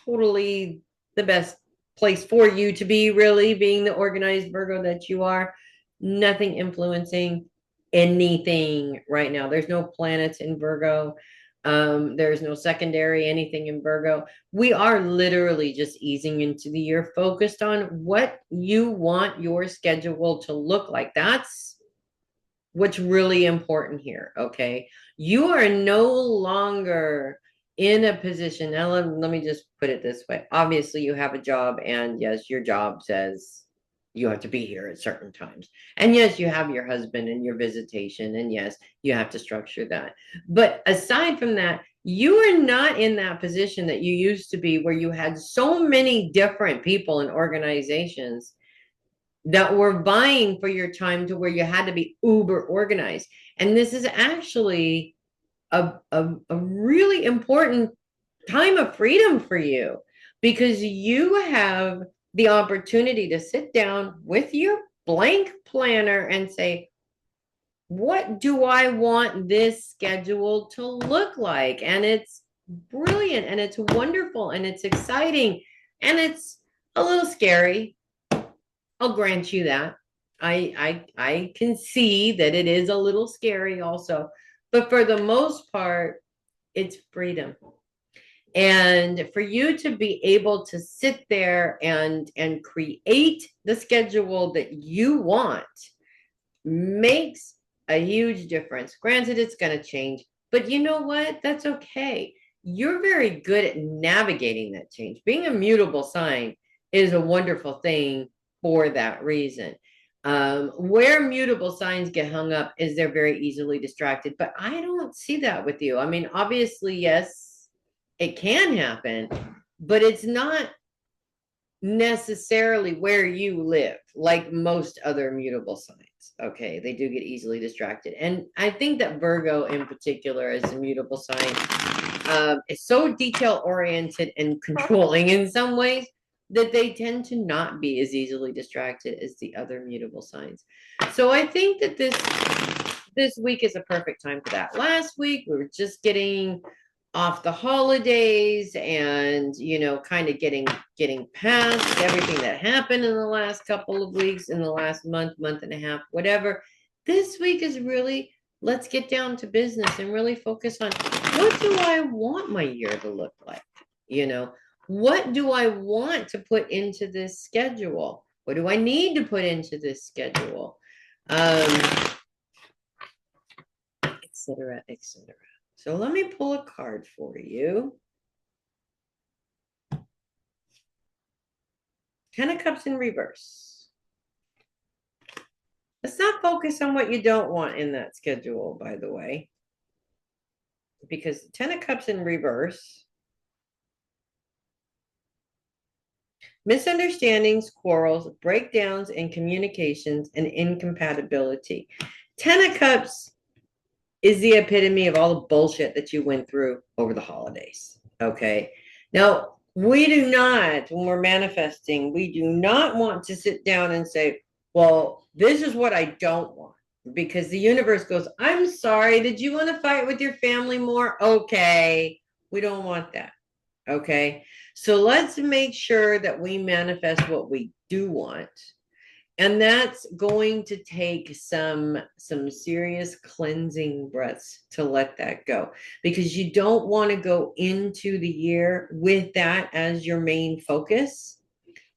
Totally the best place for you to be, really, being the organized Virgo that you are. Nothing influencing anything right now. There's no planets in Virgo. There's no secondary anything in Virgo. We are literally just easing into the year, focused on what you want your schedule to look like. That's what's really important here. Okay. You are no longer in a position. Now, let me just put it this way. Obviously, you have a job, and yes, your job says you have to be here at certain times. And yes, you have your husband and your visitation. And yes, you have to structure that. But aside from that, you are not in that position that you used to be, where you had so many different people and organizations that were vying for your time, to where you had to be uber organized. And this is actually a really important time of freedom for you, because you have the opportunity to sit down with your blank planner and say, what do I want this schedule to look like? And it's brilliant and it's wonderful and it's exciting and it's a little scary. I'll grant you that. I can see that it is a little scary also, but for the most part, it's freedom. And for you to be able to sit there and create the schedule that you want makes a huge difference. Granted, it's going to change, but you know what? That's okay. You're very good at navigating that change. Being a mutable sign is a wonderful thing for that reason. Where mutable signs get hung up is they're very easily distracted, but I don't see that with you. I mean, obviously, yes, it can happen, but it's not necessarily where you live, like most other mutable signs. Okay, they do get easily distracted. And I think that Virgo in particular is a mutable sign. It's so detail oriented and controlling in some ways that they tend to not be as easily distracted as the other mutable signs. So I think that this week is a perfect time for that. Last week we were just getting off the holidays and kind of getting past everything that happened in the last couple of weeks, in the last month and a half, whatever. This week is really, let's get down to business and really focus on, what do I want my year to look like? What do I want to put into this schedule? What do I need to put into this schedule? Et cetera, et cetera. So let me pull a card for you. 10 of Cups in reverse. Let's not focus on what you don't want in that schedule, by the way, because 10 of Cups in reverse, misunderstandings, quarrels, breakdowns in communications, and incompatibility. 10 of Cups is the epitome of all the bullshit that you went through over the holidays. Okay. Now, we do not, when we're manifesting, we do not want to sit down and say, well, this is what I don't want. Because the universe goes, I'm sorry, did you want to fight with your family more? Okay. We don't want that. Okay. So let's make sure that we manifest what we do want. And that's going to take some serious cleansing breaths to let that go, because you don't want to go into the year with that as your main focus.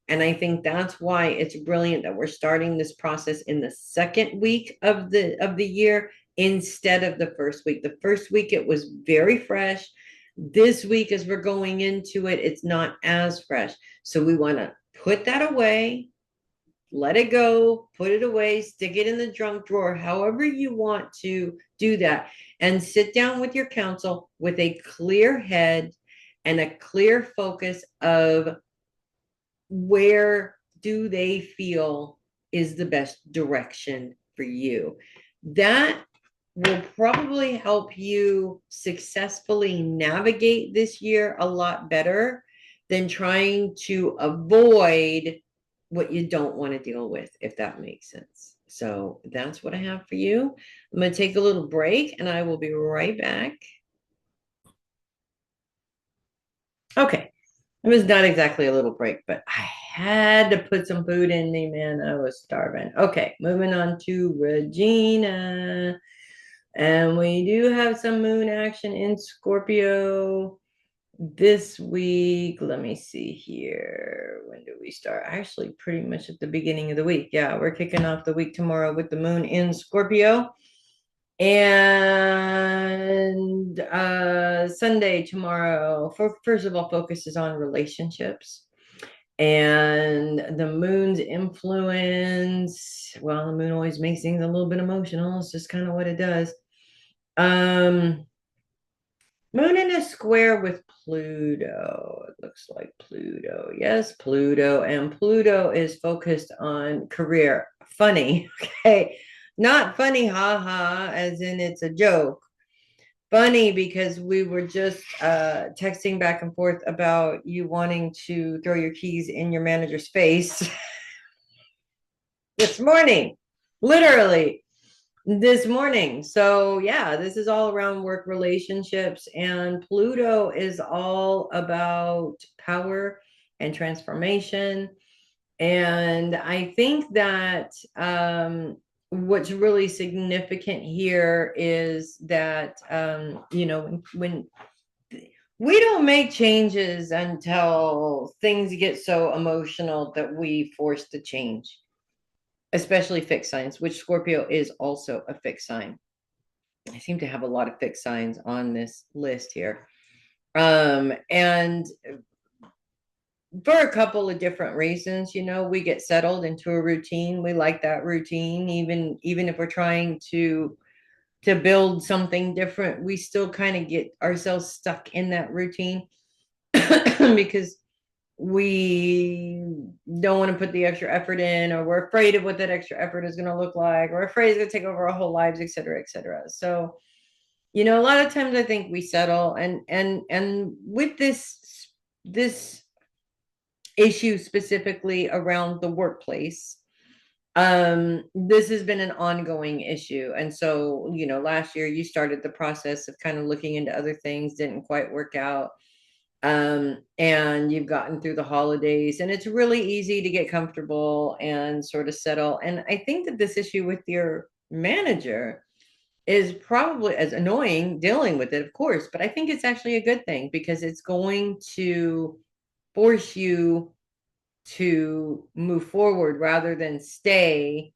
And I think that's why it's brilliant that we're starting this process in the second week of the year instead of the first week. The first week it was very fresh. This week, as we're going into it, it's not as fresh. So we want to put that away. Let it go, put it away, stick it in the junk drawer, however you want to do that. And sit down with your counsel with a clear head and a clear focus of where do they feel is the best direction for you. That will probably help you successfully navigate this year a lot better than trying to avoid what you don't want to deal with, if that makes sense. So that's what I have for you. I'm going to take a little break and I will be right back. Okay. It was not exactly a little break, but I had to put some food in me, man. I was starving. Okay. Moving on to Regina. And we do have some moon action in Scorpio this week. Let me see here. When do we start? Actually, pretty much at the beginning of the week. Yeah, we're kicking off the week tomorrow with the moon in Scorpio. And Sunday tomorrow, first of all, focuses on relationships. And the moon's influence, well, the moon always makes things a little bit emotional. It's just kind of what it does. Moon in a square with Pluto. It looks like Pluto. Yes, Pluto. And Pluto is focused on career. Funny. Okay. Not funny, haha, as in it's a joke. Funny because we were just texting back and forth about you wanting to throw your keys in your manager's face this morning. Literally. this morning. So yeah, this is all around work relationships, and Pluto is all about power and transformation. And I think that what's really significant here is that when we don't make changes until things get so emotional that we force the change, especially fixed signs, which Scorpio is also a fixed sign. I seem to have a lot of fixed signs on this list here. And for a couple of different reasons, we get settled into a routine. We like that routine, even if we're trying to build something different, we still kind of get ourselves stuck in that routine because we don't want to put the extra effort in, or we're afraid of what that extra effort is going to look like, or afraid it's going to take over our whole lives, et cetera, et cetera. So, a lot of times I think we settle, and with this issue specifically around the workplace, this has been an ongoing issue. And so, last year you started the process of kind of looking into other things, didn't quite work out. And you've gotten through the holidays, and it's really easy to get comfortable and sort of settle. And I think that this issue with your manager is probably as annoying dealing with it, of course, but I think it's actually a good thing, because it's going to force you to move forward rather than stay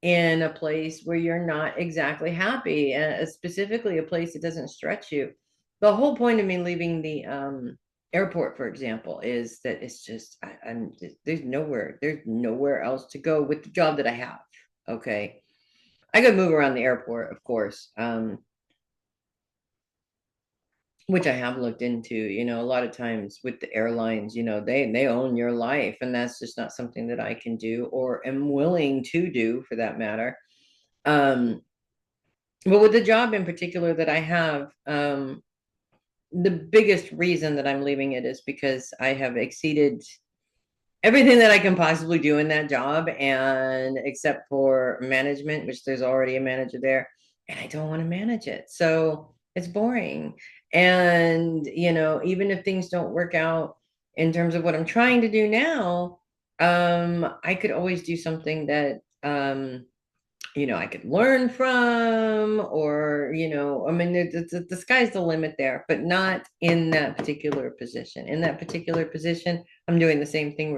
in a place where you're not exactly happy, and specifically a place that doesn't stretch you. The whole point of me leaving the airport, for example, is that it's just I'm there's nowhere else to go with the job that I have. Okay, I could move around the airport, of course, which I have looked into. A lot of times with the airlines, they own your life, and that's just not something that I can do or am willing to do, for that matter. Um, but with the job in particular that I have, the biggest reason that I'm leaving it is because I have exceeded everything that I can possibly do in that job, and except for management, which there's already a manager there, and I don't want to manage it. So it's boring. And, even if things don't work out in terms of what I'm trying to do now, I could always do something that I could learn from, or, I mean, the sky's the limit there, but not in that particular position. In that particular position, I'm doing the same thing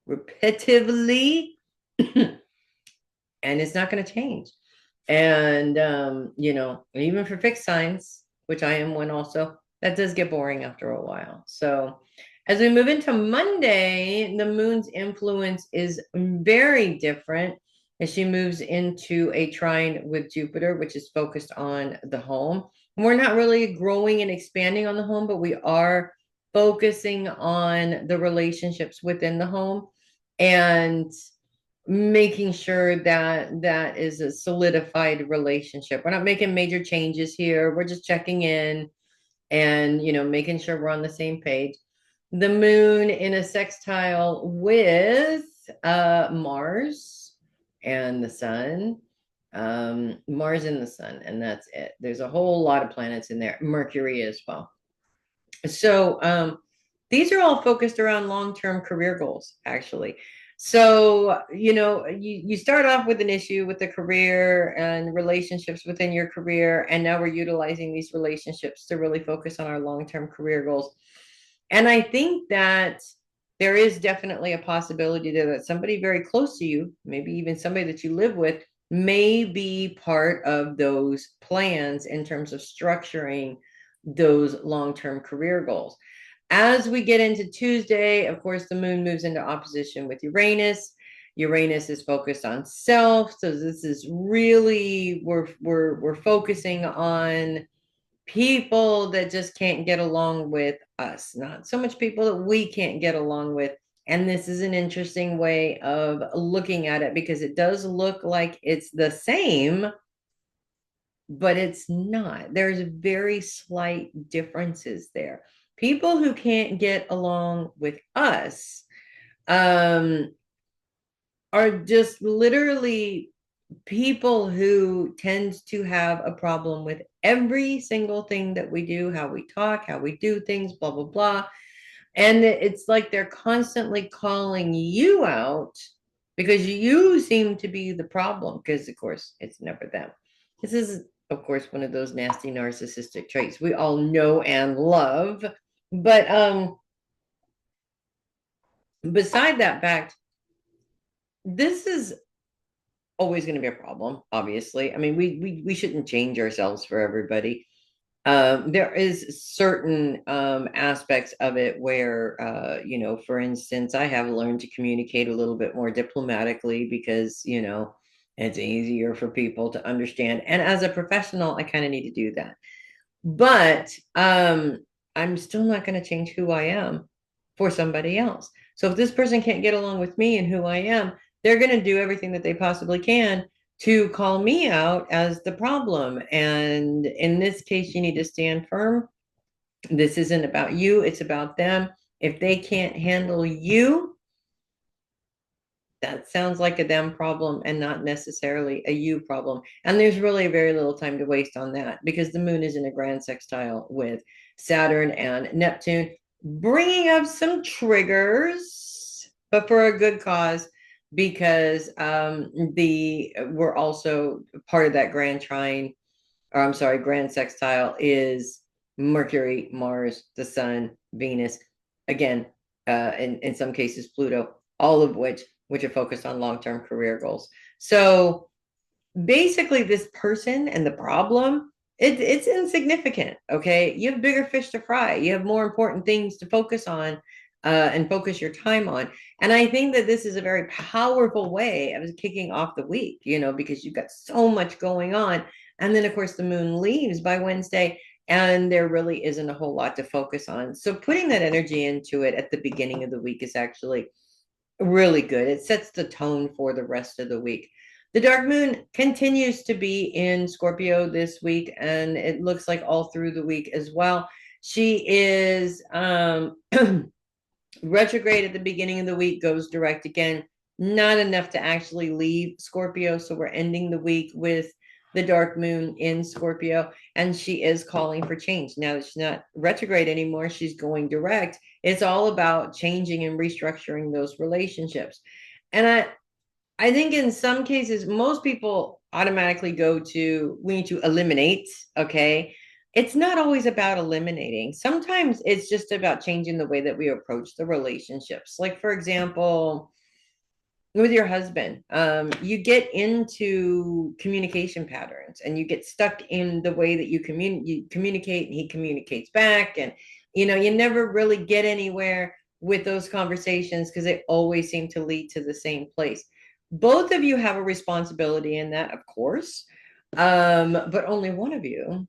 repetitively, and it's not going to change. And, even for fixed signs, which I am one also, that does get boring after a while. So, as we move into Monday, the moon's influence is very different as she moves into a trine with Jupiter, which is focused on the home. And we're not really growing and expanding on the home, but we are focusing on the relationships within the home, and making sure that that is a solidified relationship. We're not making major changes here. We're just checking in and, making sure we're on the same page. The moon in a sextile with Mars and the sun. Mars and the sun, and that's it. There's a whole lot of planets in there, Mercury as well. So these are all focused around long-term career goals, actually. So, you start off with an issue with the career and relationships within your career, and now we're utilizing these relationships to really focus on our long-term career goals. And I think that there is definitely a possibility that somebody very close to you, maybe even somebody that you live with, may be part of those plans in terms of structuring those long-term career goals. As we get into Tuesday, of course, the moon moves into opposition with Uranus. Uranus is focused on self. So this is really, we're focusing on people that just can't get along with us, not so much people that we can't get along with. And this is an interesting way of looking at it, because it does look like it's the same, but it's not. There's very slight differences there. People who can't get along with us are just literally people who tend to have a problem with every single thing that we do, how we talk, how we do things, blah, blah, blah. And it's like they're constantly calling you out because you seem to be the problem, because of course it's never them. This is, of course, one of those nasty narcissistic traits we all know and love. But beside that fact, this is always going to be a problem, obviously. I mean, we shouldn't change ourselves for everybody. There is certain aspects of it where, for instance, I have learned to communicate a little bit more diplomatically because, it's easier for people to understand. And as a professional, I kind of need to do that. But I'm still not going to change who I am for somebody else. So if this person can't get along with me and who I am, they're going to do everything that they possibly can to call me out as the problem. And in this case, you need to stand firm. This isn't about you, it's about them. If they can't handle you, that sounds like a them problem and not necessarily a you problem. And there's really very little time to waste on that because the moon is in a grand sextile with Saturn and Neptune, bringing up some triggers, but for a good cause, because we're also part of that grand trine, or I'm sorry, grand sextile is Mercury, Mars, the Sun, Venus, again, in some cases Pluto, all of which are focused on long-term career goals. So basically, this person and the problem, it's insignificant. Okay, you have bigger fish to fry. You have more important things to focus on. And focus your time on. And I think that this is a very powerful way of kicking off the week, because you've got so much going on. And then, of course, the moon leaves by Wednesday, and there really isn't a whole lot to focus on. So putting that energy into it at the beginning of the week is actually really good. It sets the tone for the rest of the week. The dark moon continues to be in Scorpio this week, and it looks like all through the week as well. She is retrograde at the beginning of the week, goes direct again. Not enough to actually leave Scorpio. So we're ending the week with the dark moon in Scorpio, and she is calling for change. Now that she's not retrograde anymore, she's going direct. It's all about changing and restructuring those relationships. And I think in some cases, most people automatically go to, we need to eliminate, okay? It's not always about eliminating. Sometimes it's just about changing the way that we approach the relationships. Like, for example, with your husband, you get into communication patterns and you get stuck in the way that you communicate and he communicates back. And, you never really get anywhere with those conversations because they always seem to lead to the same place. Both of you have a responsibility in that, of course, but only one of you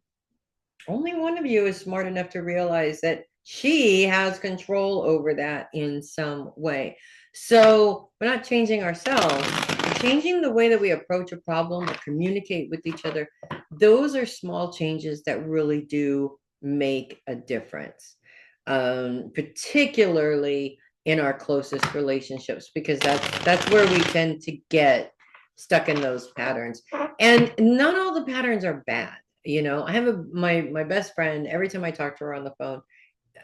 is smart enough to realize that she has control over that in some way. So we're not changing ourselves, we're changing the way that we approach a problem or communicate with each other. Those are small changes that really do make a difference, particularly in our closest relationships, because that's where we tend to get stuck in those patterns. And not all the patterns are bad. I have my best friend. Every time I talk to her on the phone,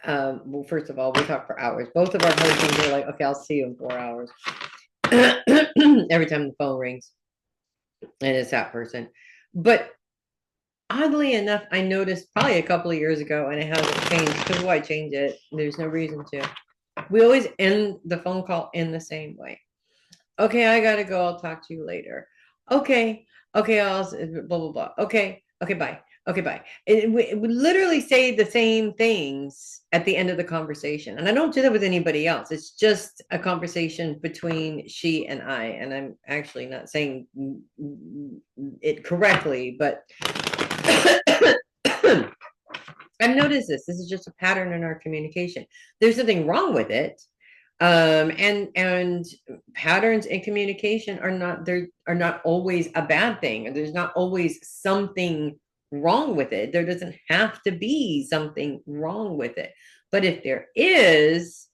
well, first of all, we talk for hours. Both of our husbands are like, okay, I'll see you in 4 hours. Every time the phone rings, and it's that person. But oddly enough, I noticed probably a couple of years ago, and it hasn't changed. Because why change it? There's no reason to. We always end the phone call in the same way. Okay, I gotta go. I'll talk to you later. Okay, okay, I'll blah blah blah. Okay, okay, bye. Okay, bye. We literally say the same things at the end of the conversation. And I don't do that with anybody else. It's just a conversation between she and I. And I'm actually not saying it correctly, but I've noticed this. This is just a pattern in our communication. There's nothing wrong with it. And patterns in communication are not always a bad thing. There's not always something wrong with it. There doesn't have to be something wrong with it. But if there is,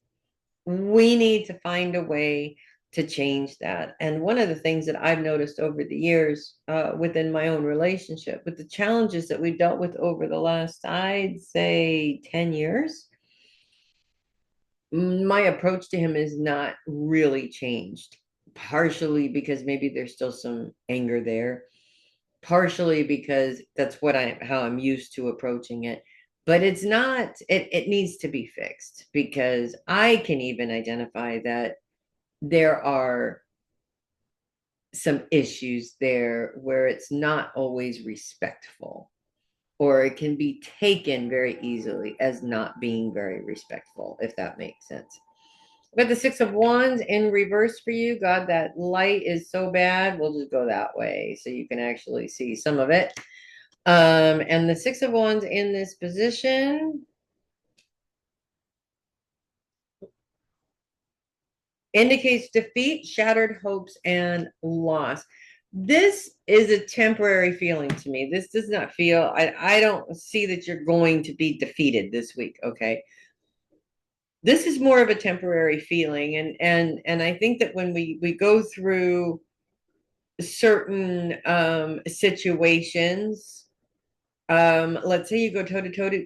we need to find a way to change that. And one of the things that I've noticed over the years within my own relationship, with the challenges that we've dealt with over the last, I'd say, 10 years, my approach to him is not really changed. Partially because maybe there's still some anger there, partially because that's how I'm used to approaching it. But it's not, it needs to be fixed, because I can even identify that there are some issues there where it's not always respectful, or it can be taken very easily as not being very respectful, if that makes sense. But the Six of Wands in reverse for you, God, that light is so bad. We'll just go that way so you can actually see some of it. And the Six of Wands in this position indicates defeat, shattered hopes, and loss. This is a temporary feeling to me. This does not feel, I don't see that you're going to be defeated this week, okay? This is more of a temporary feeling. And I think that when we go through certain situations, let's say you go toe to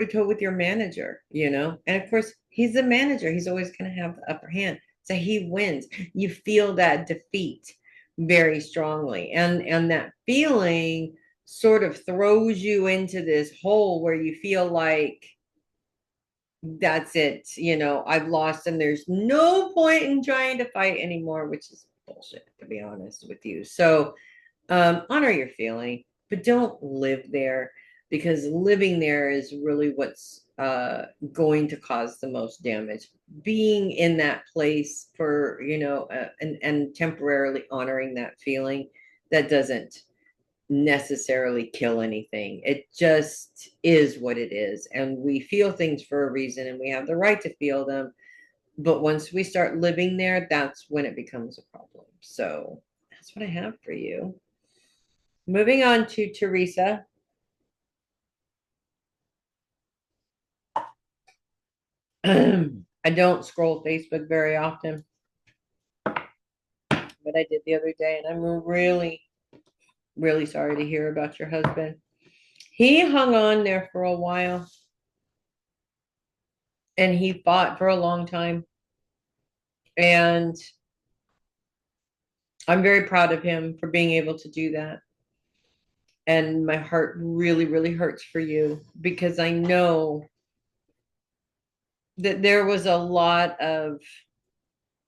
toe with your manager, and of course he's the manager, he's always going to have the upper hand, so he wins. You feel that defeat very strongly, and that feeling sort of throws you into this hole where you feel like that's it, I've lost and there's no point in trying to fight anymore, which is bullshit, to be honest with you. So honor your feeling, but don't live there, because living there is really what's going to cause the most damage. Being in that place for, and temporarily honoring that feeling, that doesn't necessarily kill anything. It just is what it is. And we feel things for a reason, and we have the right to feel them. But once we start living there, that's when it becomes a problem. So that's what I have for you. Moving on to Theresa. I don't scroll Facebook very often, but I did the other day, and I'm really, really sorry to hear about your husband. He hung on there for a while, and he fought for a long time. And I'm very proud of him for being able to do that. And my heart really, really hurts for you, because I know that there was a lot of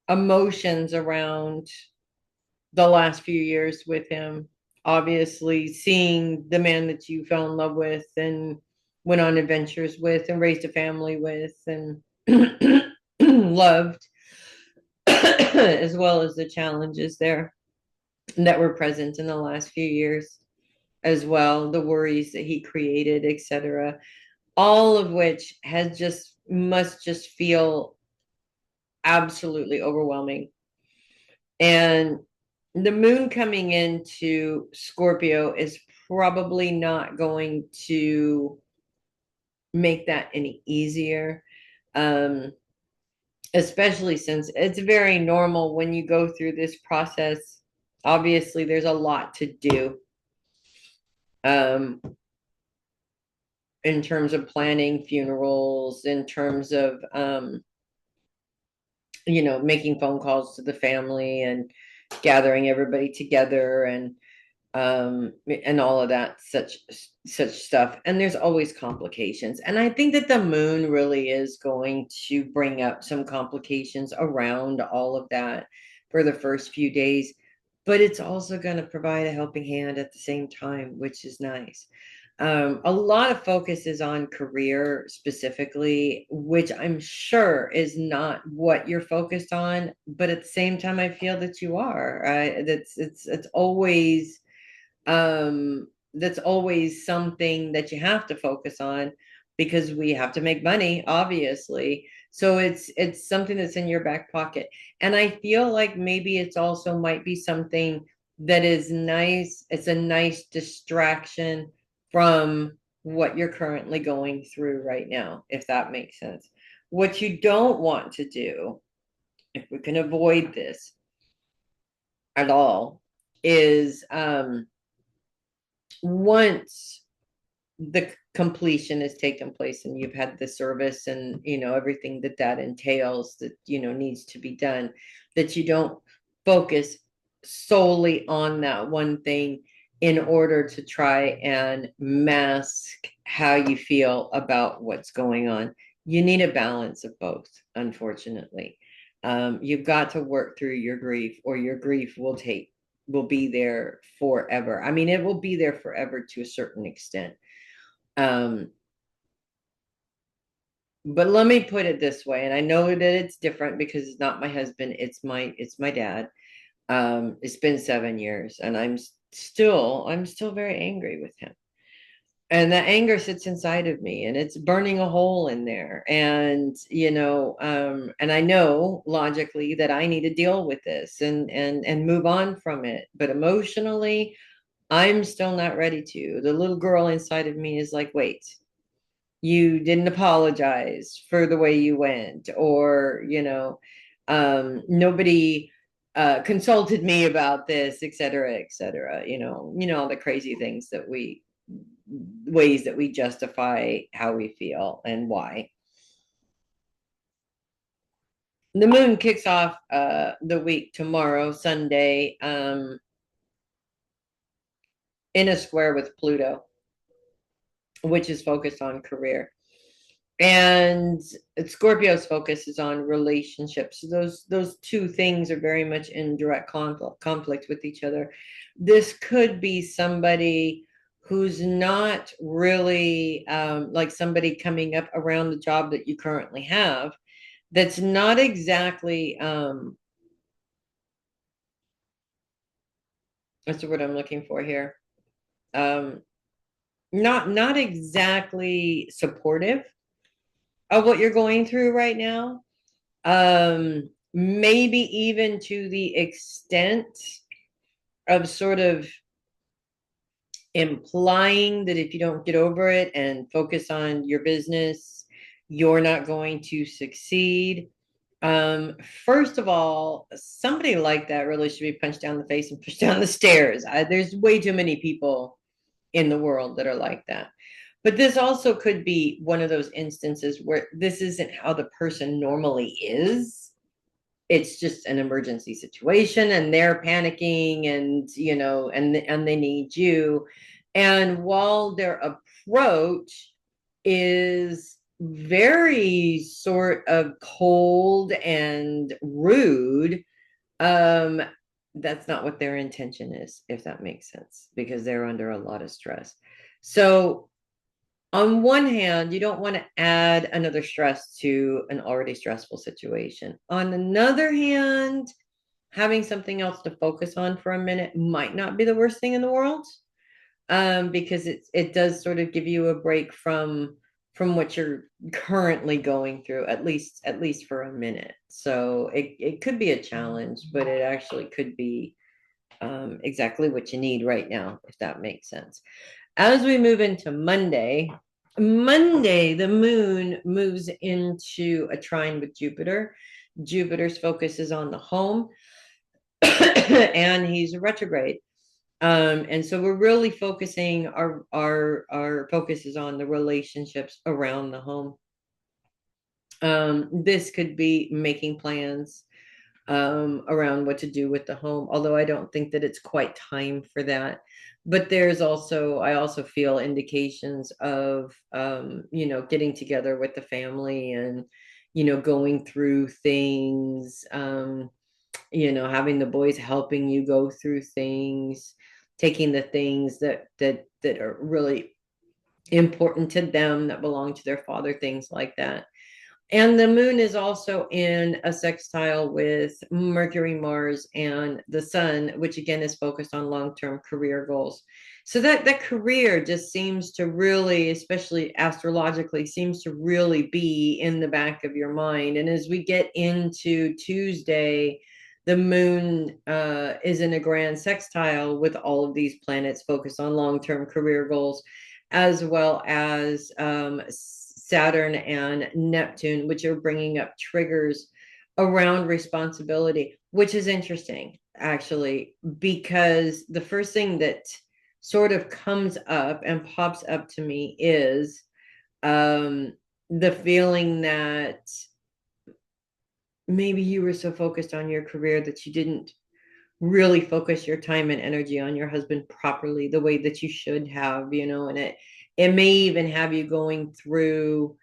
emotions around the last few years with him. Obviously, seeing the man that you fell in love with and went on adventures with and raised a family with and loved, as well as the challenges there that were present in the last few years as well, the worries that he created, etc. All of which must just feel absolutely overwhelming. And the moon coming into Scorpio is probably not going to make that any easier. Especially since it's very normal when you go through this process. Obviously, there's a lot to do in terms of planning funerals, in terms of making phone calls to the family and gathering everybody together, and all of that, such stuff. And there's always complications, and I think that the moon really is going to bring up some complications around all of that for the first few days, but it's also going to provide a helping hand at the same time, which is nice. A lot of focus is on career specifically, which I'm sure is not what you're focused on, but at the same time, I feel that you are. It's always that's always something that you have to focus on, because we have to make money, obviously. So it's something that's in your back pocket. And I feel like maybe it's also might be something that is nice. It's a nice distraction from what you're currently going through right now, if that makes sense. What you don't want to do if we can avoid this at all, is once the completion has taken place and you've had the service and everything that entails that needs to be done, that you don't focus solely on that one thing in order to try and mask how you feel about what's going on. You need a balance of both, unfortunately. You've got to work through your grief, or your grief will be there forever. I mean, it will be there forever to a certain extent. um but let me put it this way, and I know that it's different because it's not my husband, it's my dad. It's been 7 years, and I'm still very angry with him, and that anger sits inside of me, and it's burning a hole in there. And and I know logically that I need to deal with this and move on from it, but emotionally I'm still not ready to. The little girl inside of me is like, wait, you didn't apologize for the way you went, or nobody consulted me about this, et cetera, all the crazy things that we ways that we justify how we feel and why. The moon kicks off the week tomorrow, Sunday, in a square with Pluto, which is focused on career. And Scorpio's focus is on relationships. So those two things are very much in direct conflict with each other. This could be somebody who's not really like somebody coming up around the job that you currently have, that's not exactly what's the word I'm looking for here, um not exactly supportive of what you're going through right now. Maybe even to the extent of sort of implying that if you don't get over it and focus on your business, you're not going to succeed. First of all, somebody like that really should be punched down the face and pushed down the stairs. There's way too many people in the world that are like that. But this also could be one of those instances where this isn't how the person normally is. It's just an emergency situation, and they're panicking, and and they need you. And while their approach is very sort of cold and rude, um that's not what their intention is, if that makes sense, because they're under a lot of stress. So on one hand, you don't want to add another stress to an already stressful situation. On another hand, having something else to focus on for a minute might not be the worst thing in the world, because it does sort of give you a break from what you're currently going through, at least for a minute. So it could be a challenge, but it actually could be exactly what you need right now, if that makes sense. As we move into Monday, the moon moves into a trine with Jupiter. Jupiter's focus is on the home, and he's retrograde. And so we're really focusing our focus is on the relationships around the home. This could be making plans around what to do with the home, although I don't think that it's quite time for that. But I also feel indications of getting together with the family, and going through things, having the boys helping you go through things, taking the things that are really important to them, that belong to their father, things like that. And the moon is also in a sextile with Mercury, Mars, and the sun, which again is focused on long-term career goals. So that career just seems to really, especially astrologically, seems to really be in the back of your mind. And as we get into Tuesday, the moon is in a grand sextile with all of these planets focused on long-term career goals, as well as Saturn and Neptune, which are bringing up triggers around responsibility, which is interesting, actually, because the first thing that sort of comes up and pops up to me is the feeling that maybe you were so focused on your career that you didn't really focus your time and energy on your husband properly the way that you should have, and it may even have you going through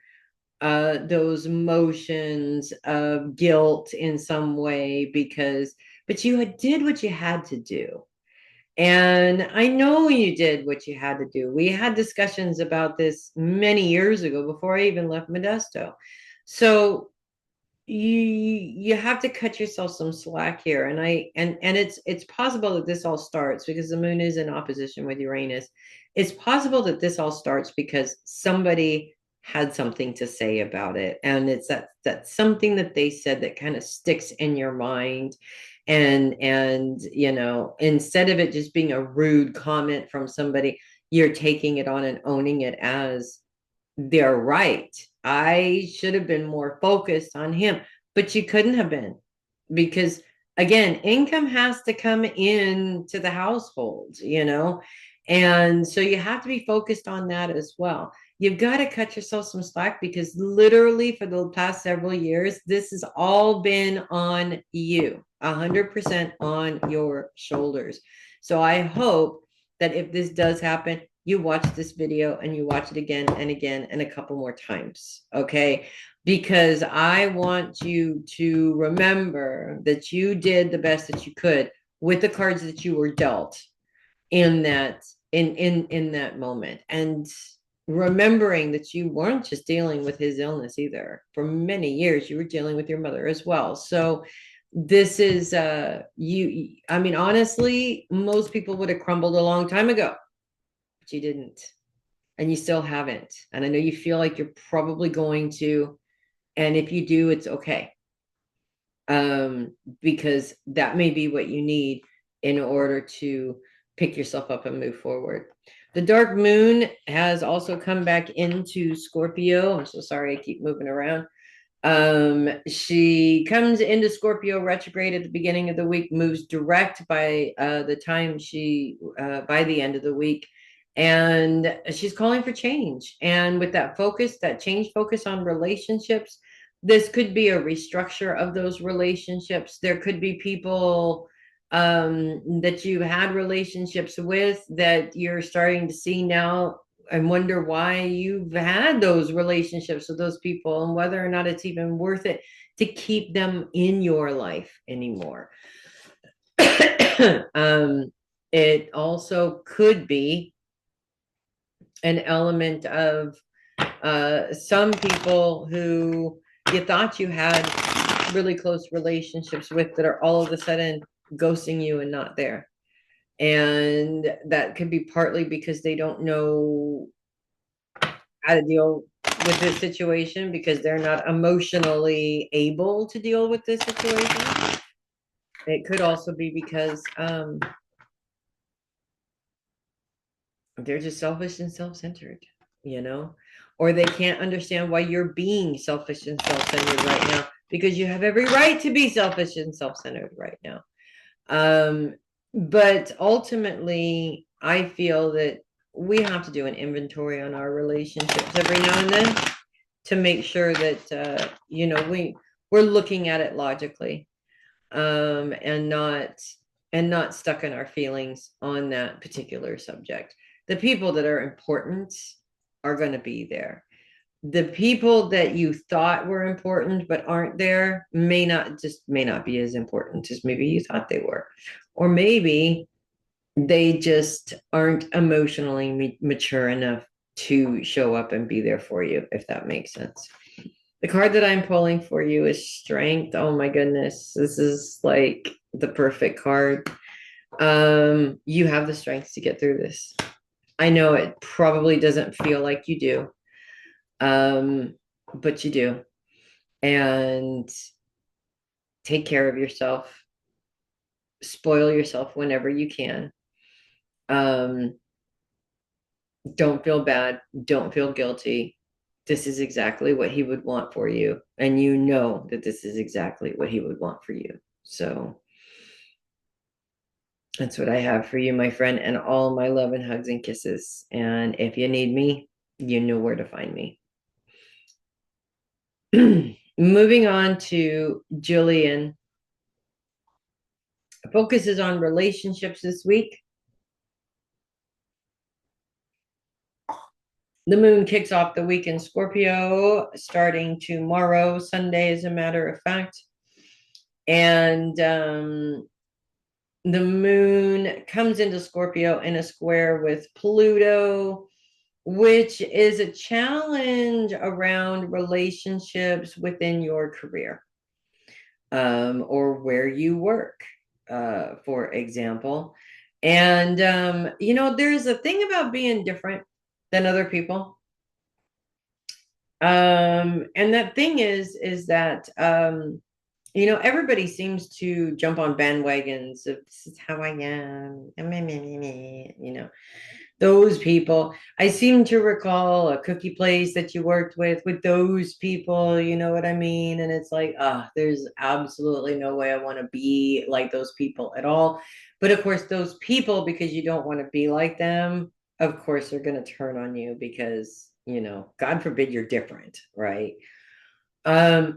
those motions of guilt in some way, but you did what you had to do. And I know you did what you had to do. We had discussions about this many years ago before I even left Modesto. So you have to cut yourself some slack here. And it's possible that this all starts because the moon is in opposition with Uranus. It's possible that this all starts because somebody had something to say about it, and it's that something that they said that kind of sticks in your mind. And instead of it just being a rude comment from somebody, you're taking it on and owning it as they're right. I should have been more focused on him, but you couldn't have been, because again, income has to come in to the household. And so you have to be focused on that as well. You've got to cut yourself some slack, because literally for the past several years, this has all been on you, 100% on your shoulders. So I hope that if this does happen, you watch this video and you watch it again and again and a couple more times, okay? Because I want you to remember that you did the best that you could with the cards that you were dealt in that moment, and remembering that you weren't just dealing with his illness either. For many years you were dealing with your mother as well. So this is I mean, honestly, most people would have crumbled a long time ago, but you didn't, and you still haven't. And I know you feel like you're probably going to, and if you do, it's okay. Because that may be what you need in order to pick yourself up and move forward. The dark moon has also come back into Scorpio. I'm so sorry, I keep moving around. She comes into Scorpio retrograde at the beginning of the week, moves direct by the time by the end of the week. And she's calling for change. And with that focus, that change focus on relationships, this could be a restructure of those relationships. There could be people that you had relationships with that you're starting to see now and wonder why you've had those relationships with those people, and whether or not it's even worth it to keep them in your life anymore. It also could be an element of some people who you thought you had really close relationships with that are all of a sudden ghosting you and not there. And that could be partly because they don't know how to deal with this situation, because they're not emotionally able to deal with this situation. It could also be because they're just selfish and self-centered, or they can't understand why you're being selfish and self-centered right now, because you have every right to be selfish and self-centered right now. But ultimately, I feel that we have to do an inventory on our relationships every now and then to make sure that we're looking at it logically, and not stuck in our feelings on that particular subject. The people that are important are going to be there. The people that you thought were important but aren't there may not be as important as maybe you thought they were, or maybe they just aren't emotionally mature enough to show up and be there for you, if that makes sense. The card that I'm pulling for you is Strength. Oh my goodness, this is like the perfect card. You have the strength to get through this. I know it probably doesn't feel like you do, but you do. And take care of yourself. Spoil yourself whenever you can. Don't feel bad. Don't feel guilty. this is exactly what he would want for you. And you know that this is exactly what he would want for you. So that's what I have for you, my friend, and all my love and hugs and kisses. And if you need me, you know where to find me. Moving on to Jillian. Focuses on relationships this week. The moon kicks off the week in Scorpio starting tomorrow, Sunday, as a matter of fact. And the moon comes into Scorpio in a square with Pluto, which is a challenge around relationships within your career, or where you work, for example. And, there's a thing about being different than other people. And that thing is that, everybody seems to jump on bandwagons of this is how I am, those people. I seem to recall a cookie place that you worked with those people, you know what I mean? And it's like, there's absolutely no way I want to be like those people at all. But of course, those people, because you don't want to be like them, of course, are going to turn on you because, God forbid you're different, right? I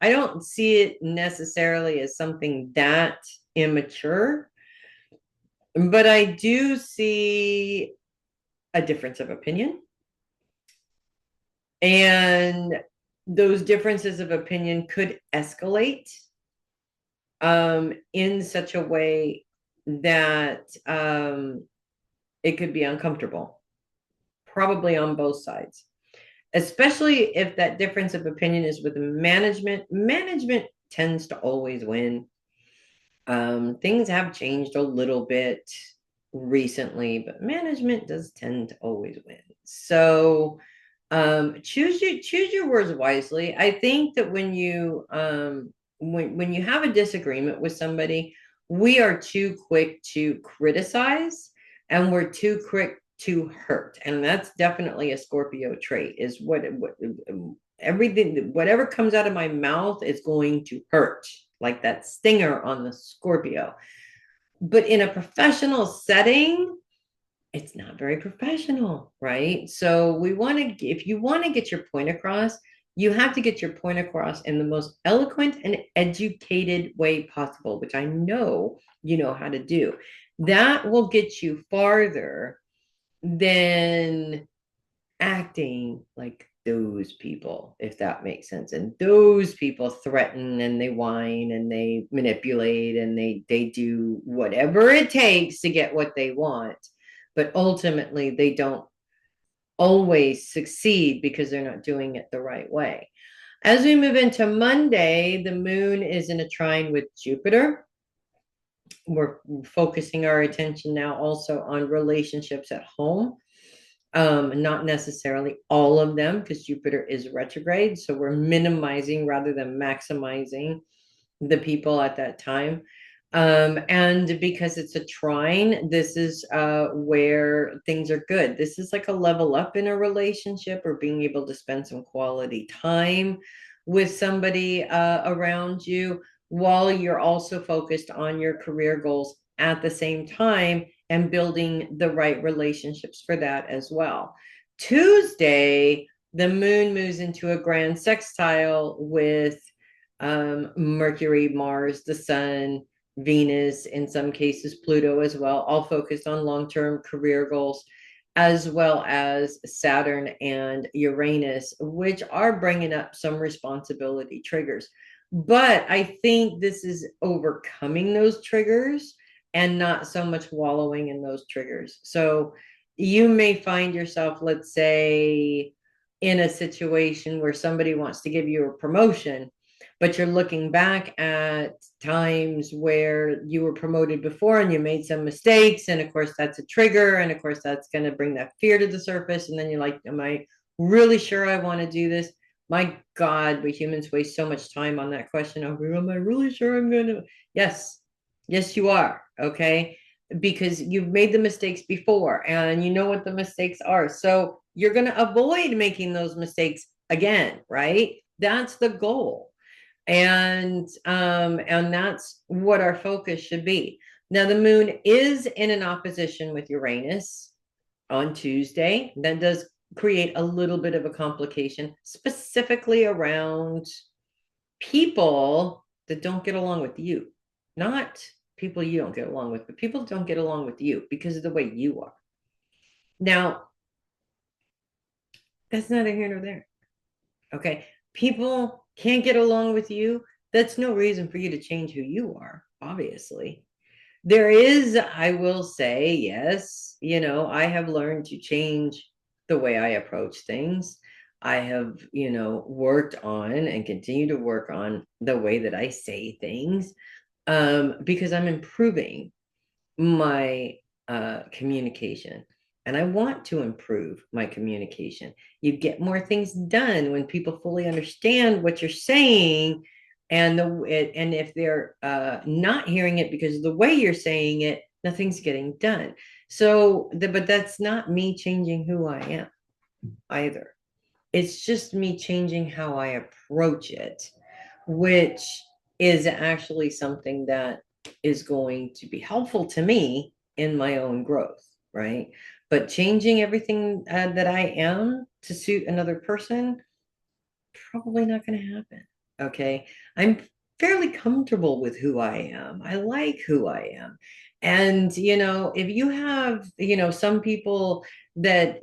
don't see it necessarily as something that immature, but I do see a difference of opinion. And those differences of opinion could escalate in such a way that it could be uncomfortable, probably on both sides, especially if that difference of opinion is with management. Management tends to always win. Things have changed a little bit recently, but management does tend to always win. So choose your words wisely. I think that when you when you have a disagreement with somebody, we are too quick to criticize and we're too quick to hurt. And that's definitely a Scorpio trait, is what everything, whatever comes out of my mouth is going to hurt, like that stinger on the Scorpio. But in a professional setting, it's not very professional, right? So we want to, if you want to get your point across, you have to get your point across in the most eloquent and educated way possible, which I know you know how to do. That will get you farther than acting like those people, if that makes sense. And those people threaten and they whine and they manipulate and they do whatever it takes to get what they want, but ultimately they don't always succeed because they're not doing it the right way. As we move into Monday, the moon is in a trine with Jupiter. We're focusing our attention now also on relationships at home. Not necessarily all of them, because Jupiter is retrograde. So we're minimizing rather than maximizing the people at that time. And because it's a trine, this is where things are good. This is like a level up in a relationship, or being able to spend some quality time with somebody around you, while you're also focused on your career goals at the same time, and building the right relationships for that as well. Tuesday, the moon moves into a grand sextile with Mercury, Mars, the sun, Venus, in some cases Pluto as well, all focused on long-term career goals, as well as Saturn and Uranus, which are bringing up some responsibility triggers. But I think this is overcoming those triggers and not so much wallowing in those triggers. So you may find yourself, let's say, in a situation where somebody wants to give you a promotion, but you're looking back at times where you were promoted before and you made some mistakes. And of course, that's a trigger. And of course, that's going to bring that fear to the surface. And then you're like, am I really sure I want to do this? My God, we humans waste so much time on that question of, am I really sure I'm going to? Yes, yes, you are. Okay. because you've made the mistakes before and you know what the mistakes are. So you're going to avoid making those mistakes again, right? That's the goal. And that's what our focus should be. Now, the moon is in an opposition with Uranus on Tuesday. That does create a little bit of a complication, specifically around people that don't get along with you, not people you don't get along with, but people don't get along with you because of the way you are. Now, that's neither here nor there. Okay. People can't get along with you. That's no reason for you to change who you are, obviously. There is, I will say, yes, I have learned to change the way I approach things. I have, worked on and continue to work on the way that I say things, because I'm improving my communication. And I want to improve my communication. You get more things done when people fully understand what you're saying, and if they're not hearing it because of the way you're saying it, nothing's getting done. But that's not me changing who I am either. It's just me changing how I approach it, which is actually something that is going to be helpful to me in my own growth, right? But changing everything that I am to suit another person, probably not going to happen. Okay. I'm fairly comfortable with who I am. I like who I am. And, if you have, some people that,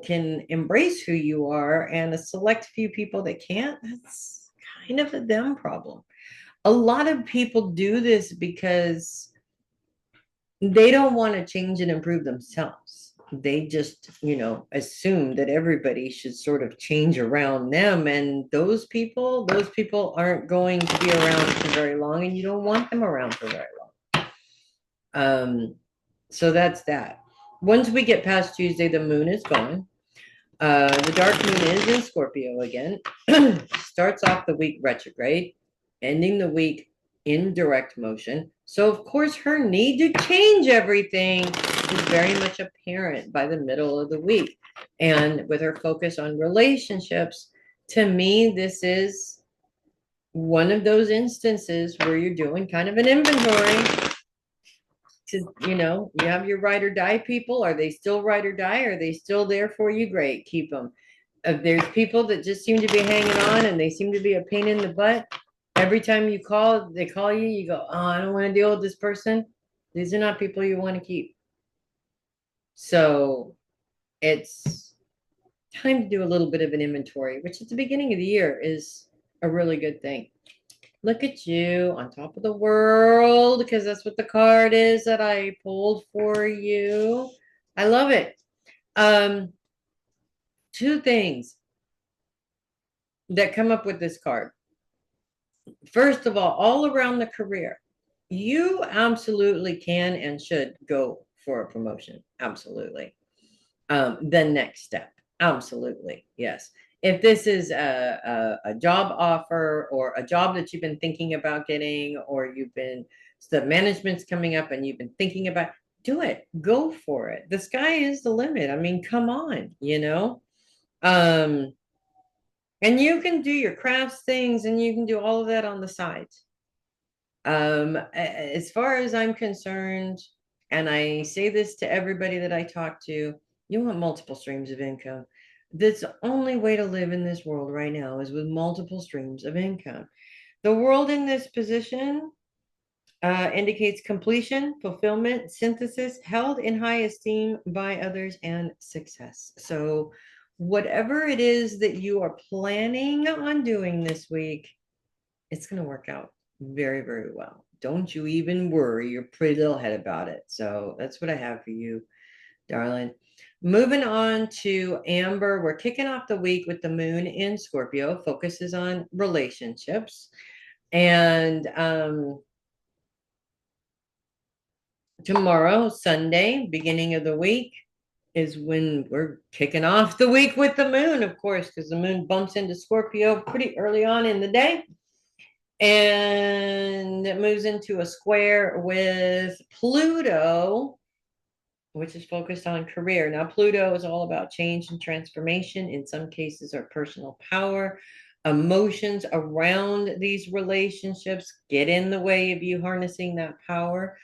can embrace who you are and a select few people that can't, that's kind of a them problem. A lot of people do this because they don't want to change and improve themselves. They just, assume that everybody should sort of change around them. And those people aren't going to be around for very long, and you don't want them around for very long. So that's that. Once we get past Tuesday, the moon is gone. The dark moon is in Scorpio again. Starts off the week retrograde, ending the week in direct motion. So, of course, her need to change everything is very much apparent by the middle of the week. And with her focus on relationships, to me, this is one of those instances where you're doing kind of an inventory. You have your ride or die people. Are they still ride or die? Are they still there for you? Great, keep them. There's people that just seem to be hanging on and they seem to be a pain in the butt. Every time they call you, you go, oh, I don't want to deal with this person. These are not people you want to keep. So it's time to do a little bit of an inventory, which at the beginning of the year is a really good thing. Look at you on top of the world, because that's what the card is that I pulled for you. I love it. Two things that come up with this card. First of all around the career, you absolutely can and should go for a promotion. Absolutely. The next step. Absolutely. Yes. If this is a job offer or a job that you've been thinking about getting, or the management's coming up and you've been thinking about, do it. Go for it. The sky is the limit. I mean, come on, and you can do your crafts things and you can do all of that on the side. As far as I'm concerned, and I say this to everybody that I talk to, you want multiple streams of income. That's the only way to live in this world right now, is with multiple streams of income. The world in this position indicates completion, fulfillment, synthesis, held in high esteem by others, and success. So whatever it is that you are planning on doing this week, it's going to work out very, very well. Don't you even worry your pretty little head about it. So that's what I have for you, darling. Moving on to Amber, we're kicking off the week with the moon in Scorpio, focuses on relationships. And tomorrow, Sunday, beginning of the week, is when we're kicking off the week with the moon, of course, because the moon bumps into Scorpio pretty early on in the day. And it moves into a square with Pluto, which is focused on career. Now, Pluto is all about change and transformation, in some cases, our personal power. Emotions around these relationships get in the way of you harnessing that power,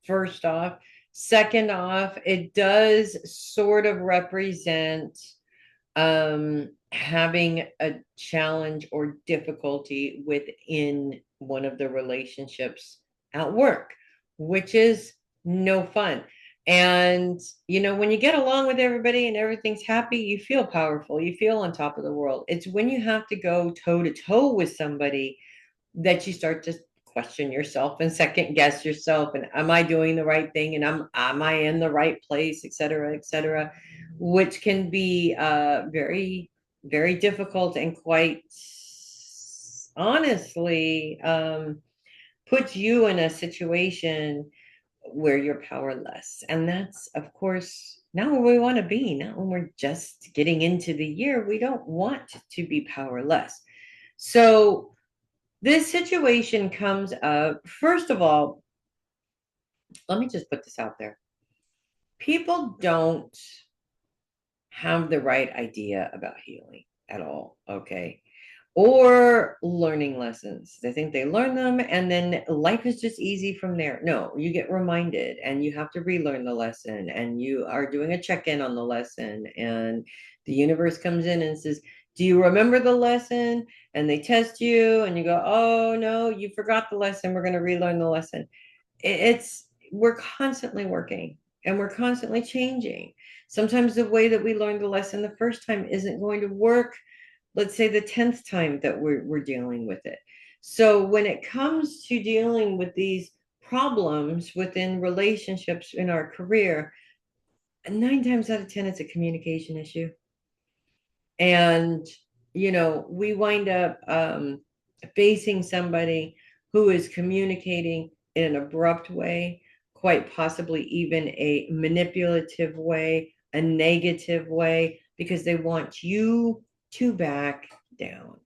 first off. Second off, it does sort of represent having a challenge or difficulty within one of the relationships at work, which is no fun. And, when you get along with everybody and everything's happy, you feel powerful, you feel on top of the world. It's when you have to go toe to toe with somebody that you start to question yourself and second guess yourself, and am I doing the right thing, and am I in the right place, et cetera, which can be very, very difficult, and quite honestly puts you in a situation where you're powerless. And that's, of course, not where we want to be. Not when we're just getting into the year. We don't want to be powerless. So this situation comes up. First of all, let me just put this out there. People don't have the right idea about healing at all, okay? Or learning lessons. They think they learn them and then life is just easy from there. No, you get reminded and you have to relearn the lesson, and you are doing a check-in on the lesson, and the universe comes in and says, do you remember the lesson? And they test you and you go, oh no, you forgot the lesson. We're going to relearn the lesson. We're constantly working and we're constantly changing. Sometimes the way that we learned the lesson the first time isn't going to work, let's say the 10th time that we're dealing with it. So when it comes to dealing with these problems within relationships in our career, 9 times out of 10, it's a communication issue. And, we wind up facing somebody who is communicating in an abrupt way, quite possibly even a manipulative way, a negative way, because they want you to back down.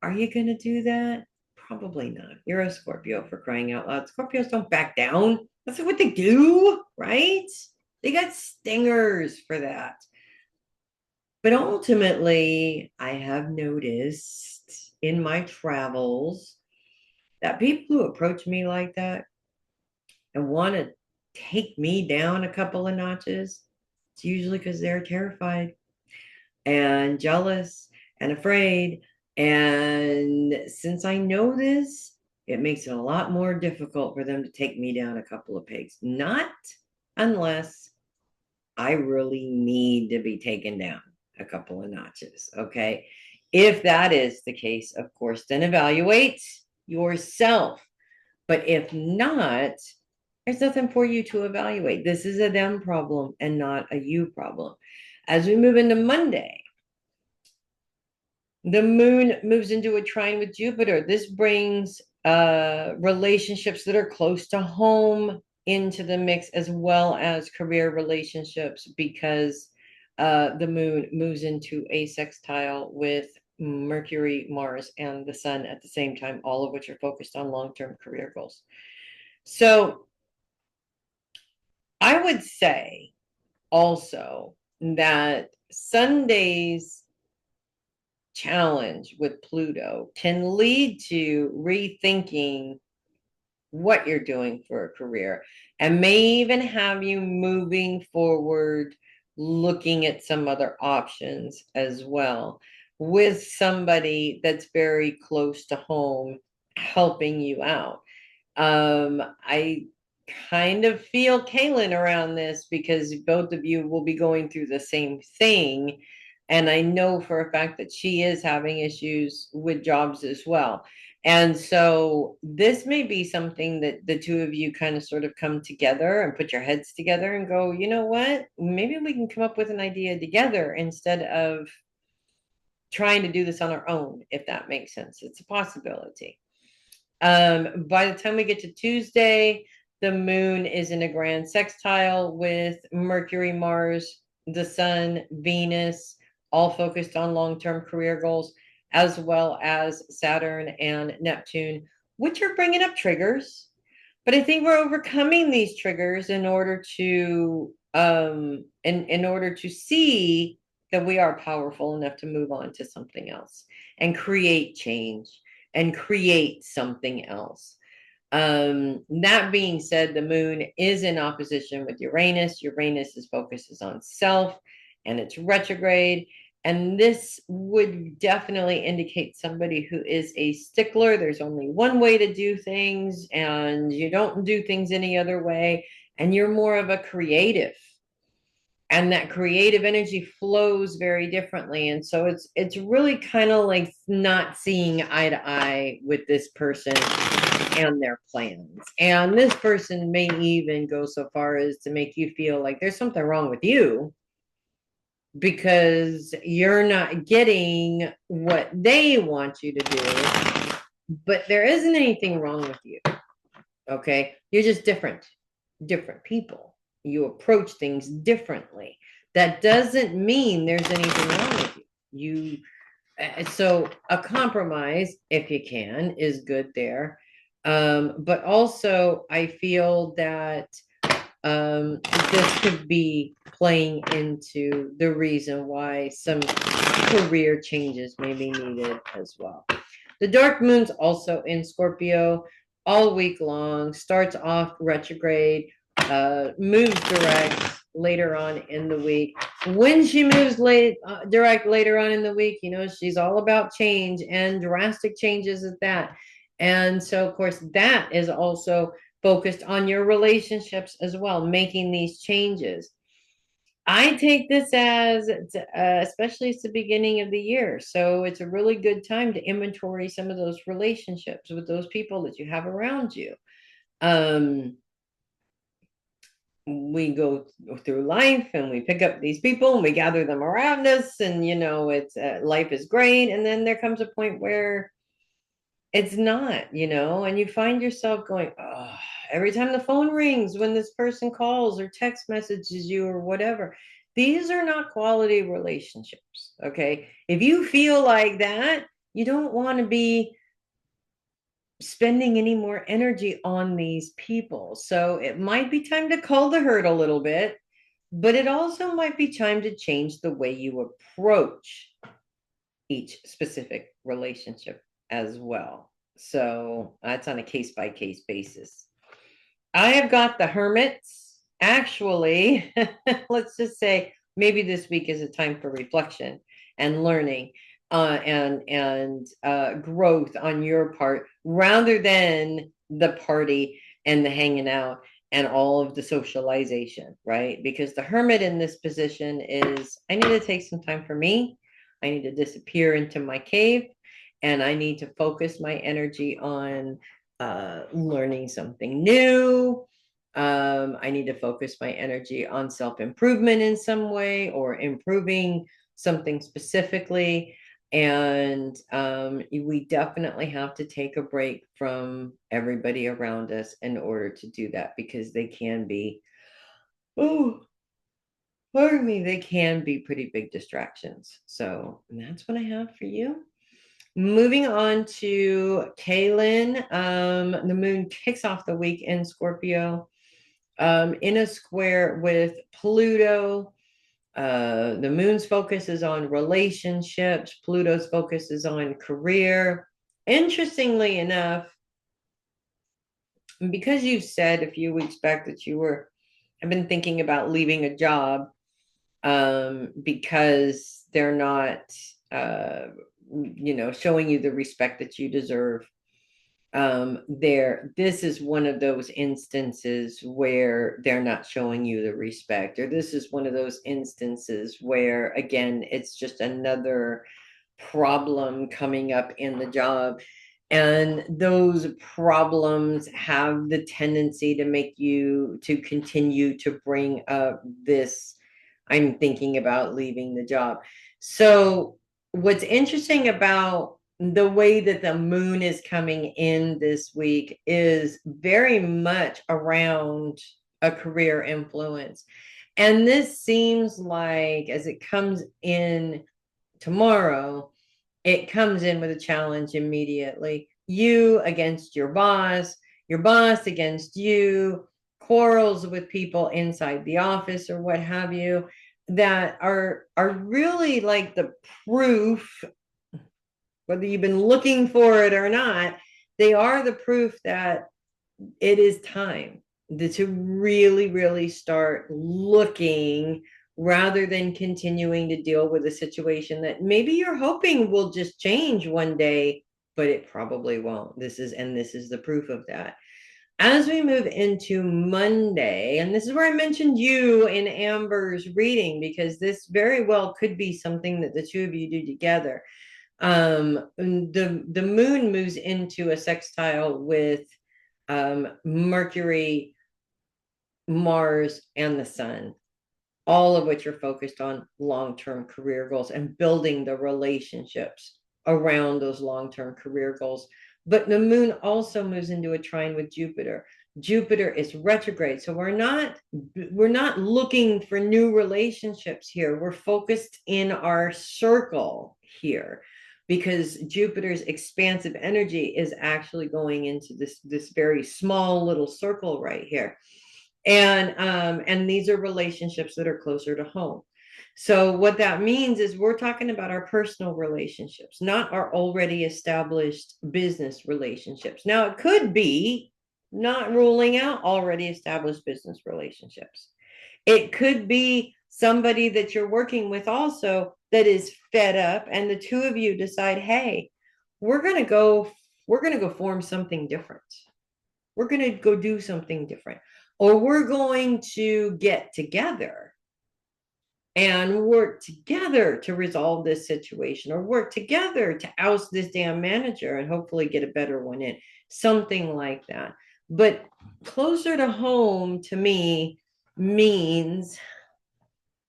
Are you going to do that? Probably not. You're a Scorpio, for crying out loud. Scorpios don't back down. That's what they do, right? They got stingers for that. But ultimately, I have noticed in my travels that people who approach me like that and want to take me down a couple of notches, it's usually because they're terrified and jealous and afraid. And since I know this, it makes it a lot more difficult for them to take me down a couple of pegs. Not unless I really need to be taken down a couple of notches. Okay. If that is the case, of course, then evaluate yourself. But if not, there's nothing for you to evaluate. This is a them problem and not a you problem. As we move into Monday, the moon moves into a trine with Jupiter. This brings relationships that are close to home into the mix, as well as career relationships, because the moon moves into a sextile with Mercury, Mars, and the Sun at the same time, all of which are focused on long-term career goals. So I would say also that Sunday's challenge with Pluto can lead to rethinking what you're doing for a career, and may even have you moving forward, looking at some other options as well, with somebody that's very close to home helping you out. I kind of feel Kailin around this, because both of you will be going through the same thing. And I know for a fact that she is having issues with jobs as well. And so this may be something that the two of you kind of sort of come together and put your heads together and go, you know what? Maybe we can come up with an idea together instead of trying to do this on our own, if that makes sense. It's a possibility. By the time we get to Tuesday, the moon is in a grand sextile with Mercury, Mars, the Sun, Venus, all focused on long-term career goals, as well as Saturn and Neptune, which are bringing up triggers. But I think we're overcoming these triggers in order to in order to see that we are powerful enough to move on to something else and create change and create something else. That being said, the moon is in opposition with Uranus. Uranus's focus is on self and it's retrograde. And this would definitely indicate somebody who is a stickler. There's only one way to do things, and you don't do things any other way. And you're more of a creative. And that creative energy flows very differently. And so it's really kind of like not seeing eye to eye with this person and their plans. And this person may even go so far as to make you feel like there's something wrong with you because you're not getting what they want you to do, but there isn't anything wrong with you. Okay. You're just different people. You approach things differently. That doesn't mean there's anything wrong with you. So a compromise, if you can, is good there. But also I feel that this could be playing into the reason why some career changes may be needed as well. The dark moon's also in Scorpio all week long, starts off retrograde, moves direct later on in the week. When she moves direct later on in the week, she's all about change and drastic changes at that. And so, of course, that is also focused on your relationships as well, making these changes. I take this as, especially it's the beginning of the year. So it's a really good time to inventory some of those relationships with those people that you have around you. We go through life and we pick up these people and we gather them around us, and it's life is great, and then there comes a point where it's not, and you find yourself going, oh, every time the phone rings, when this person calls or text messages you or whatever. These are not quality relationships. Okay, if you feel like that, you don't want to be spending any more energy on these people. So it might be time to cull the herd a little bit, but it also might be time to change the way you approach each specific relationship as well. So that's on a case by case basis. I have got the hermits. Actually, let's just say maybe this week is a time for reflection and learning and growth on your part rather than the party and the hanging out and all of the socialization, right? Because the hermit in this position is, I need to take some time for me. I need to disappear into my cave, and I need to focus my energy on learning something new. I need to focus my energy on self-improvement in some way or improving something specifically. And we definitely have to take a break from everybody around us in order to do that, because they can be, oh, pardon me, they can be pretty big distractions. So that's what I have for you. Moving on to Kailin, the moon kicks off the week in Scorpio, in a square with Pluto. The moon's focus is on relationships. Pluto's focus is on career. Interestingly enough, because you said a few weeks back that have been thinking about leaving a job, because they're not, showing you the respect that you deserve. This is one of those instances where they're not showing you the respect, or this is one of those instances where, again, it's just another problem coming up in the job, and those problems have the tendency to make you to continue to bring up this, I'm thinking about leaving the job. So what's interesting about the way that the moon is coming in this week is very much around a career influence. And this seems like, as it comes in tomorrow, it comes in with a challenge immediately. you against your boss against you, quarrels with people inside the office or what have you, that are really like the proof, whether you've been looking for it or not, they are the proof that it is time to really, really start looking rather than continuing to deal with a situation that maybe you're hoping will just change one day, but it probably won't. This is the proof of that. As we move into Monday, and this is where I mentioned you in Amber's reading, because this very well could be something that the two of you do together. The moon moves into a sextile with Mercury, Mars, and the sun, all of which are focused on long-term career goals and building the relationships around those long-term career goals. But the moon also moves into a trine with Jupiter. Jupiter is retrograde, so we're not looking for new relationships here. We're focused in our circle here, because Jupiter's expansive energy is actually going into this very small little circle right here. And these are relationships that are closer to home. So what that means is we're talking about our personal relationships, not our already established business relationships. Now, it could be, not ruling out already established business relationships. It could be somebody that you're working with also that is fed up, and the two of you decide, hey, we're going to go form something different. We're going to go do something different. Or we're going to get together and work together to resolve this situation, or work together to oust this damn manager and hopefully get a better one in. Something like that. But closer to home to me means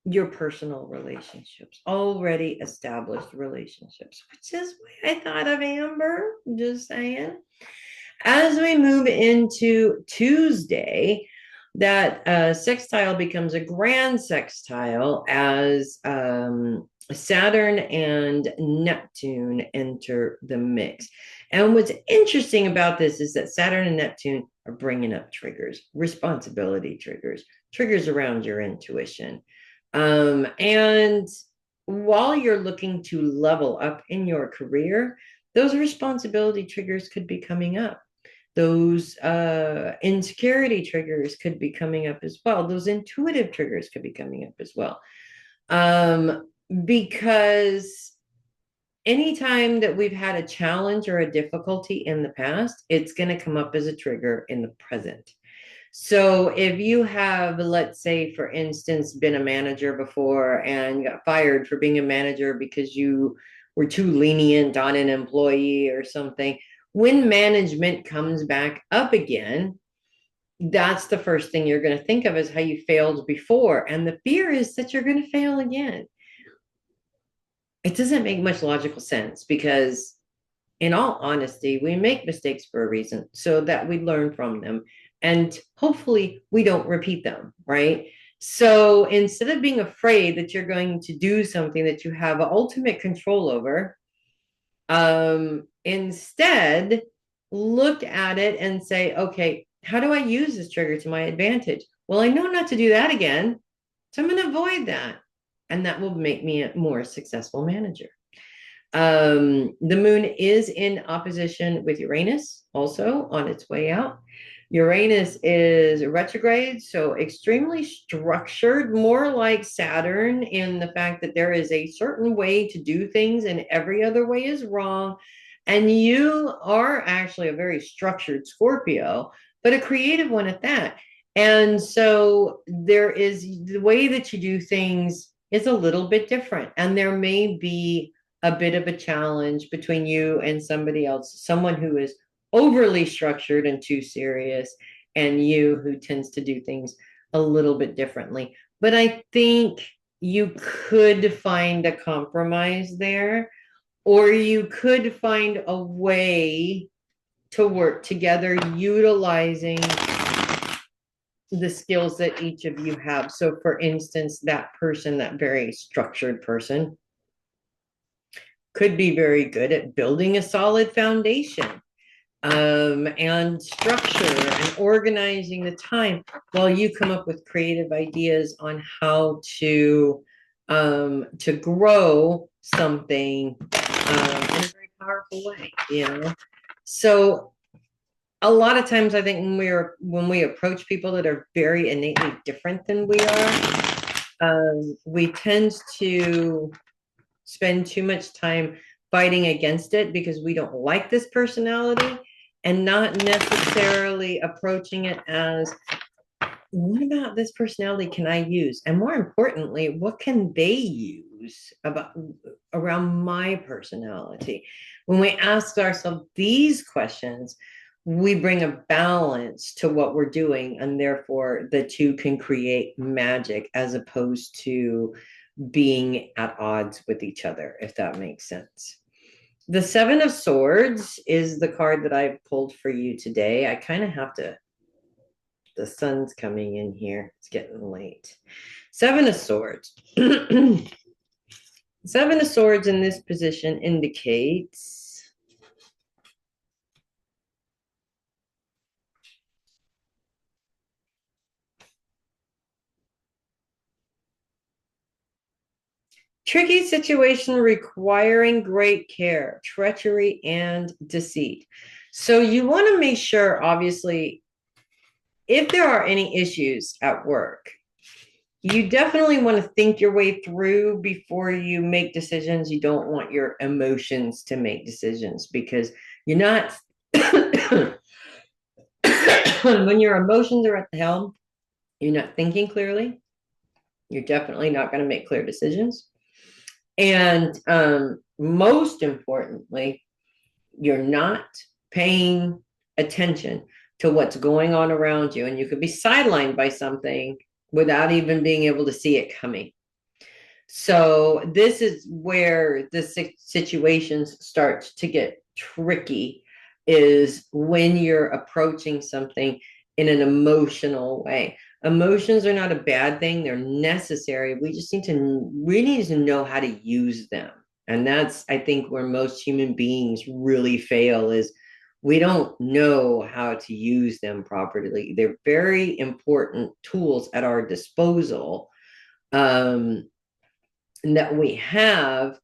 your personal relationships, already established relationships, which is what I thought of, Amber. Just saying. As we move into Tuesday, that sextile becomes a grand sextile as Saturn and Neptune enter the mix. And what's interesting about this is that Saturn and Neptune are bringing up triggers, responsibility triggers, triggers around your intuition. And while you're looking to level up in your career, those responsibility triggers could be coming up. Those insecurity triggers could be coming up as well. Those intuitive triggers could be coming up as well. Because anytime that we've had a challenge or a difficulty in the past, it's going to come up as a trigger in the present. So if you have, let's say, for instance, been a manager before and got fired for being a manager because you were too lenient on an employee or something, when management comes back up again, that's the first thing you're going to think of, is how you failed before. And the fear is that you're going to fail again. It doesn't make much logical sense, because in all honesty, we make mistakes for a reason, so that we learn from them. And hopefully we don't repeat them, right? So instead of being afraid that you're going to do something that you have ultimate control over, instead look at it and say, okay, how do I use this trigger to my advantage? Well, I know not to do that again, so I'm going to avoid that. And that will make me a more successful manager. The moon is in opposition with Uranus, also on its way out. Uranus is retrograde, so extremely structured, more like Saturn, in the fact that there is a certain way to do things and every other way is wrong. And you are actually a very structured Scorpio, but a creative one at that. And so there is, the way that you do things is a little bit different. And there may be a bit of a challenge between you and somebody else, someone who is overly structured and too serious, and you who tends to do things a little bit differently. But I think you could find a compromise there, or you could find a way to work together utilizing the skills that each of you have. So for instance, that person, that very structured person, could be very good at building a solid foundation. and structure and organizing the time while you come up with creative ideas on how to grow something in a very powerful way, you know. So a lot of times I think when we approach people that are very innately different than we are, we tend to spend too much time fighting against it because we don't like this personality and not necessarily approaching it as, what about this personality can I use? And more importantly, what can they use about around my personality? When we ask ourselves these questions, we bring a balance to what we're doing, and therefore the two can create magic as opposed to being at odds with each other, if that makes sense. The Seven of Swords is the card that I've pulled for you today. I kind of have to, the sun's coming in here. It's getting late. Seven of Swords. Seven of Swords in this position indicates tricky situation requiring great care, treachery, and deceit. So you want to make sure, obviously, if there are any issues at work, you definitely want to think your way through before you make decisions. You don't want your emotions to make decisions because you're not, when your emotions are at the helm, you're not thinking clearly. You're definitely not going to make clear decisions. And most importantly, you're not paying attention to what's going on around you. And you could be sidelined by something without even being able to see it coming. So this is where the situations start to get tricky, is when you're approaching something in an emotional way. Emotions are not a bad thing, they're necessary. We need to know how to use them. And that's, I think, where most human beings really fail, is we don't know how to use them properly. They're very important tools at our disposal, that we have,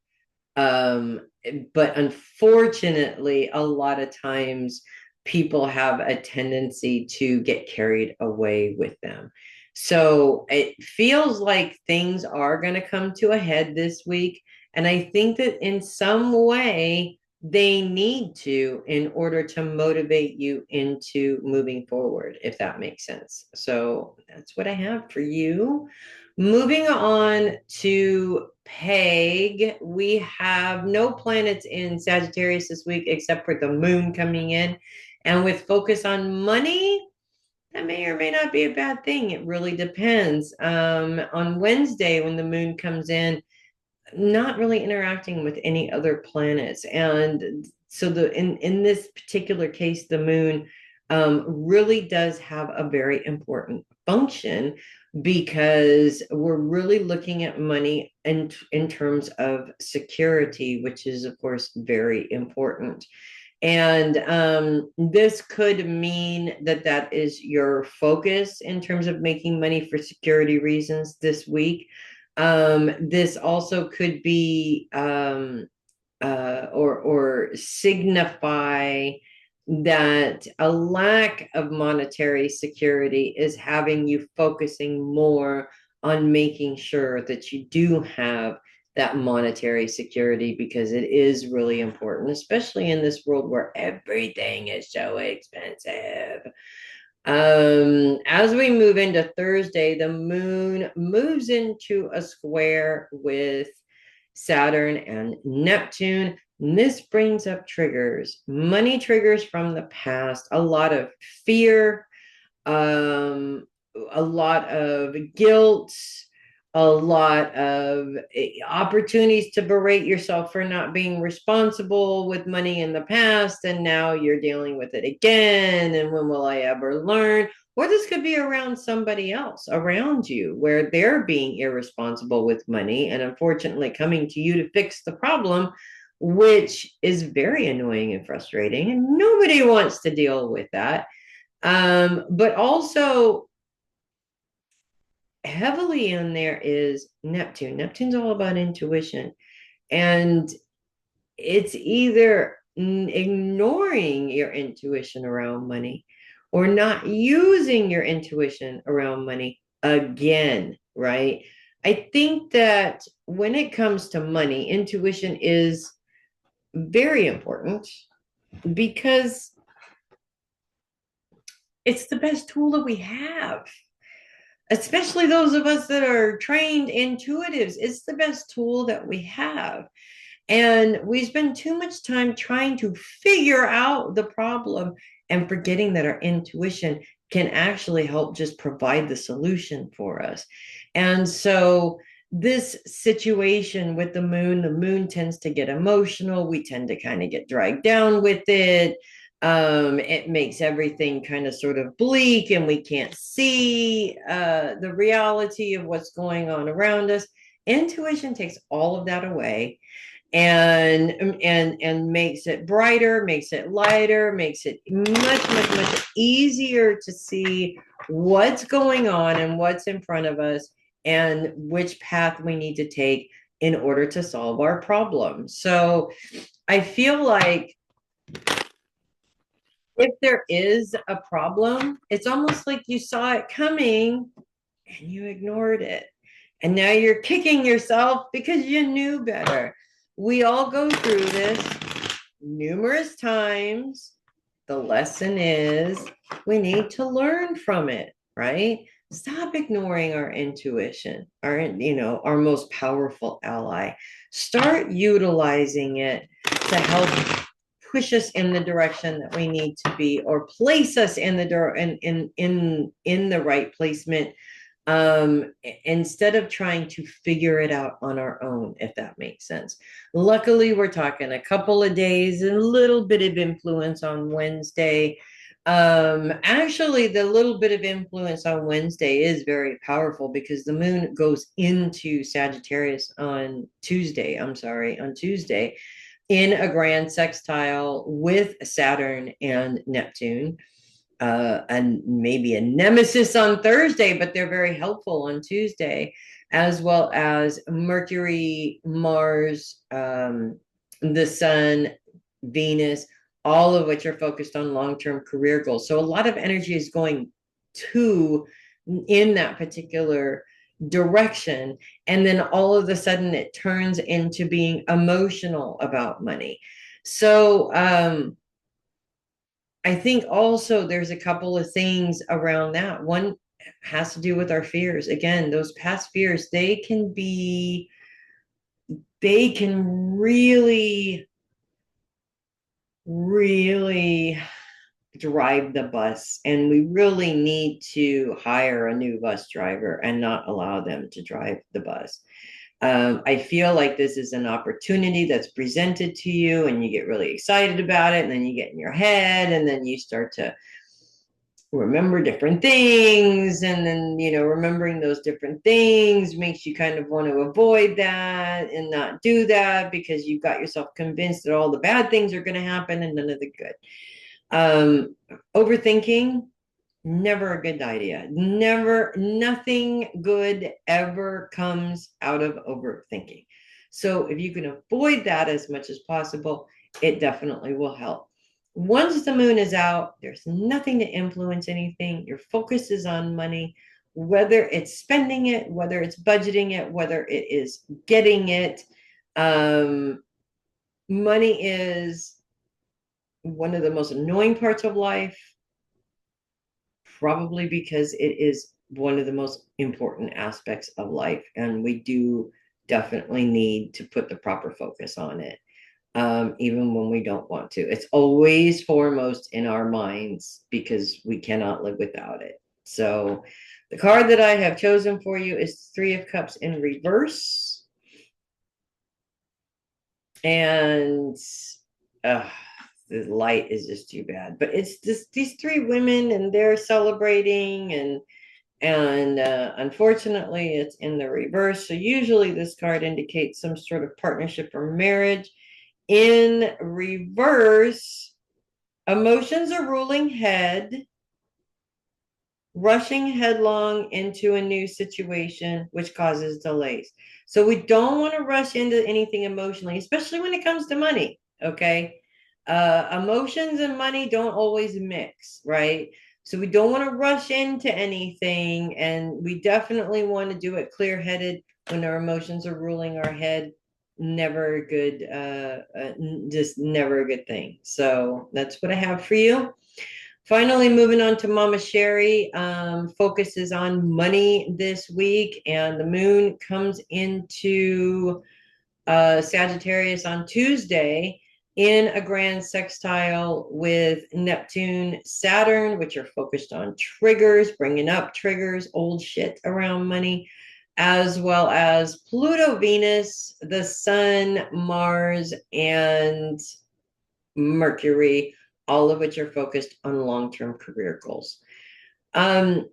but unfortunately a lot of times people have a tendency to get carried away with them. So it feels like things are going to come to a head this week, and I think that in some way they need to, in order to motivate you into moving forward, if that makes sense. So that's what I have for you. Moving on to Peg, we have no planets in Sagittarius this week except for the moon coming in. And with focus on money, that may or may not be a bad thing. It really depends. On Wednesday, when the moon comes in, not really interacting with any other planets. And so in this particular case, the moon really does have a very important function, because we're really looking at money in terms of security, which is, of course, very important. And this could mean that that is your focus in terms of making money for security reasons this week. This also could be or signify that a lack of monetary security is having you focusing more on making sure that you do have that monetary security, because it is really important, especially in this world where everything is so expensive. As we move into Thursday, the moon moves into a square with Saturn and Neptune. And this brings up triggers, money triggers from the past, a lot of fear, um, a lot of guilt, a lot of opportunities to berate yourself for not being responsible with money in the past, and now you're dealing with it again. And when will I ever learn? Or this could be around somebody else around you where they're being irresponsible with money and unfortunately coming to you to fix the problem, which is very annoying and frustrating, and nobody wants to deal with that. But also heavily in there is Neptune. Neptune's all about intuition. And it's either ignoring your intuition around money or not using your intuition around money again, right? I think that when it comes to money, intuition is very important because it's the best tool that we have, especially those of us that are trained intuitives. It's the best tool that we have. And we spend too much time trying to figure out the problem and forgetting that our intuition can actually help just provide the solution for us. And so, this situation with the moon tends to get emotional. We tend to kind of get dragged down with it. It makes everything kind of sort of bleak, and we can't see the reality of what's going on around us. Intuition takes all of that away and makes it brighter, makes it lighter, makes it much easier to see what's going on and what's in front of us and which path we need to take in order to solve our problem. So I feel like if there is a problem, it's almost like you saw it coming and you ignored it. And now you're kicking yourself because you knew better. We all go through this numerous times. The lesson is we need to learn from it, right? Stop ignoring our intuition, our most powerful ally. Start utilizing it to help push us in the direction that we need to be, or place us in the right placement, instead of trying to figure it out on our own, if that makes sense. Luckily, we're talking a couple of days, a little bit of influence on Wednesday. Actually, the little bit of influence on Wednesday is very powerful because the moon goes into Sagittarius on Tuesday. On Tuesday, in a grand sextile with Saturn and Neptune, and maybe a nemesis on Thursday, but they're very helpful on Tuesday, as well as Mercury, Mars, the Sun, Venus, all of which are focused on long-term career goals. So a lot of energy is going to in that particular direction, and then all of a sudden it turns into being emotional about money. So I think also there's a couple of things around that. One has to do with our fears. Again, those past fears, they can really drive the bus, and we really need to hire a new bus driver and not allow them to drive the bus. I feel like this is an opportunity that's presented to you, and you get really excited about it, and then you get in your head, and then you start to remember different things, and then remembering those different things makes you kind of want to avoid that and not do that because you've got yourself convinced that all the bad things are going to happen and none of the good. Overthinking, never a good idea. Nothing good ever comes out of overthinking. So if you can avoid that as much as possible, it definitely will help. Once the moon is out, there's nothing to influence anything. Your focus is on money, whether it's spending it, whether it's budgeting it, whether it is getting it. Money is one of the most annoying parts of life, probably because it is one of the most important aspects of life, and we do definitely need to put the proper focus on it, even when we don't want to. It's always foremost in our minds because we cannot live without it. So the card that I have chosen for you is Three of Cups in reverse. And the light is just too bad, but it's just these three women, and they're celebrating, and unfortunately it's in the reverse. So usually this card indicates some sort of partnership or marriage, In reverse, emotions are ruling head, rushing headlong into a new situation, which causes delays. So we don't want to rush into anything emotionally, especially when it comes to money. Okay. Emotions and money don't always mix, right? So we don't want to rush into anything, and we definitely want to do it clear headed when our emotions are ruling our head. Never a good, just never a good thing. So that's what I have for you. Finally, moving on to Mama Sherri, focuses on money this week, and the moon comes into Sagittarius on Tuesday in a grand sextile with Neptune, Saturn, which are focused on triggers, bringing up triggers, old shit around money, as well as Pluto, Venus, the Sun, Mars, and Mercury, all of which are focused on long-term career goals. Um,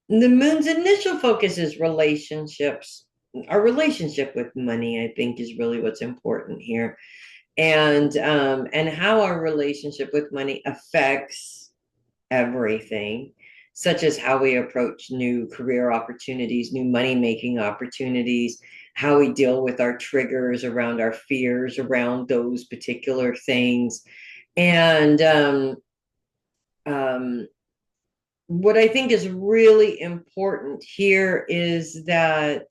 the moon's initial focus is relationships. Our relationship with money, I think, is really what's important here, and how our relationship with money affects everything, such as how we approach new career opportunities, new money making opportunities, how we deal with our triggers around our fears around those particular things. And um, what I think is really important here is that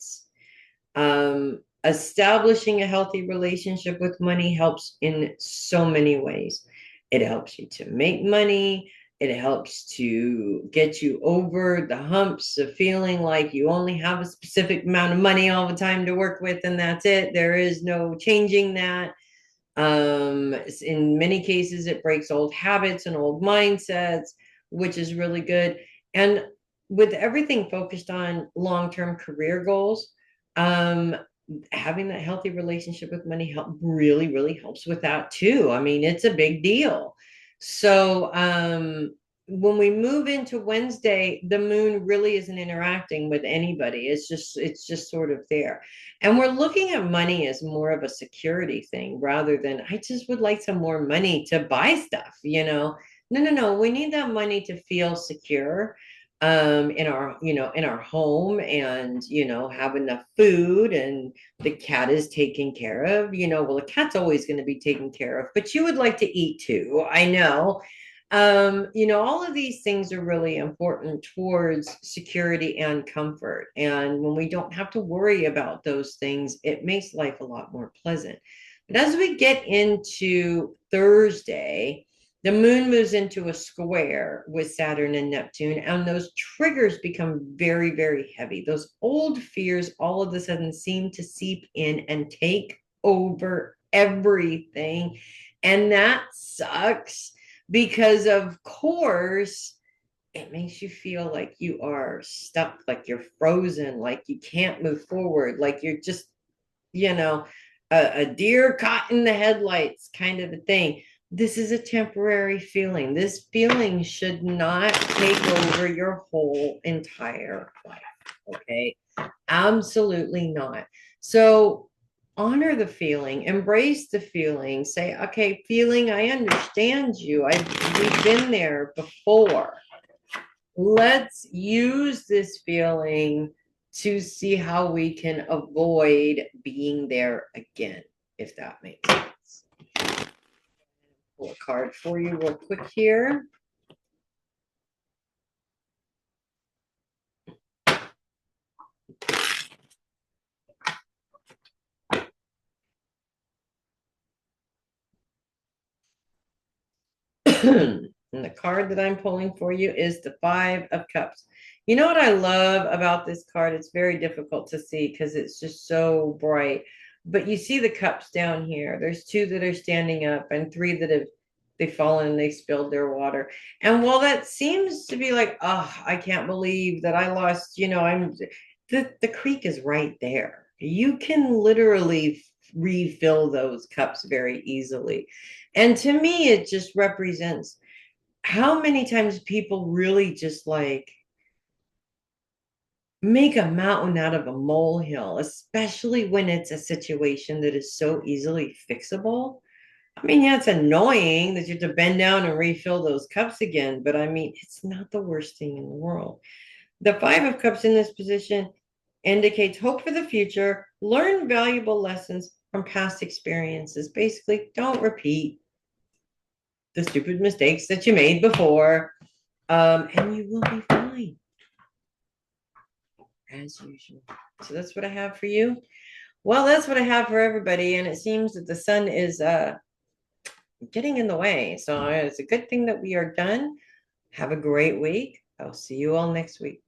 establishing a healthy relationship with money helps in so many ways. It helps you to make money. It helps to get you over the humps of feeling like you only have a specific amount of money all the time to work with, and that's it. There is no changing that. In many cases, it breaks old habits and old mindsets, which is really good. And with everything focused on long-term career goals, um, having that healthy relationship with money really helps with that too. I mean, it's a big deal. So when we move into Wednesday, the moon really isn't interacting with anybody. It's just sort of there. And we're looking at money as more of a security thing rather than I just would like some more money to buy stuff, you know. No. We need that money to feel secure in our, in our home, and have enough food, and the cat is taken care of. Well, the cat's always going to be taken care of, but you would like to eat too, I know. All of these things are really important towards security and comfort. And when we don't have to worry about those things, it makes life a lot more pleasant. But as we get into Thursday, the moon moves into a square with Saturn and Neptune, and those triggers become very heavy. Those old fears all of a sudden seem to seep in and take over everything. And that sucks because, of course, it makes you feel like you are stuck, like you're frozen, like you can't move forward, like you're just, you know, a deer caught in the headlights kind of a thing. This is a temporary feeling. This feeling should not take over your whole entire life. Okay. Absolutely not. So honor the feeling, embrace the feeling, say, okay, feeling, I understand you. We've been there before. Let's use this feeling to see how we can avoid being there again, if that makes sense. Pull a card for you real quick here. And the card that I'm pulling for you is the Five of Cups. You know what I love about this card? It's very difficult to see because it's just so bright. But you see the cups down here. There's two that are standing up and three that they've fallen and they spilled their water. And while that seems to be like, oh, I can't believe that I lost, the creek is right there. You can literally refill those cups very easily. And to me, it just represents how many times people really just like make a mountain out of a molehill, especially when it's a situation that is so easily fixable. I mean, yeah, it's annoying that you have to bend down and refill those cups again, but I mean, it's not the worst thing in the world. The Five of Cups in this position indicates hope for the future, learn valuable lessons from past experiences. Basically, don't repeat the stupid mistakes that you made before, and you will be fine as usual. So that's what I have for you. Well, that's what I have for everybody, and it seems that the sun is getting in the way. So it's a good thing that we are done. Have a great week. I'll see you all next week.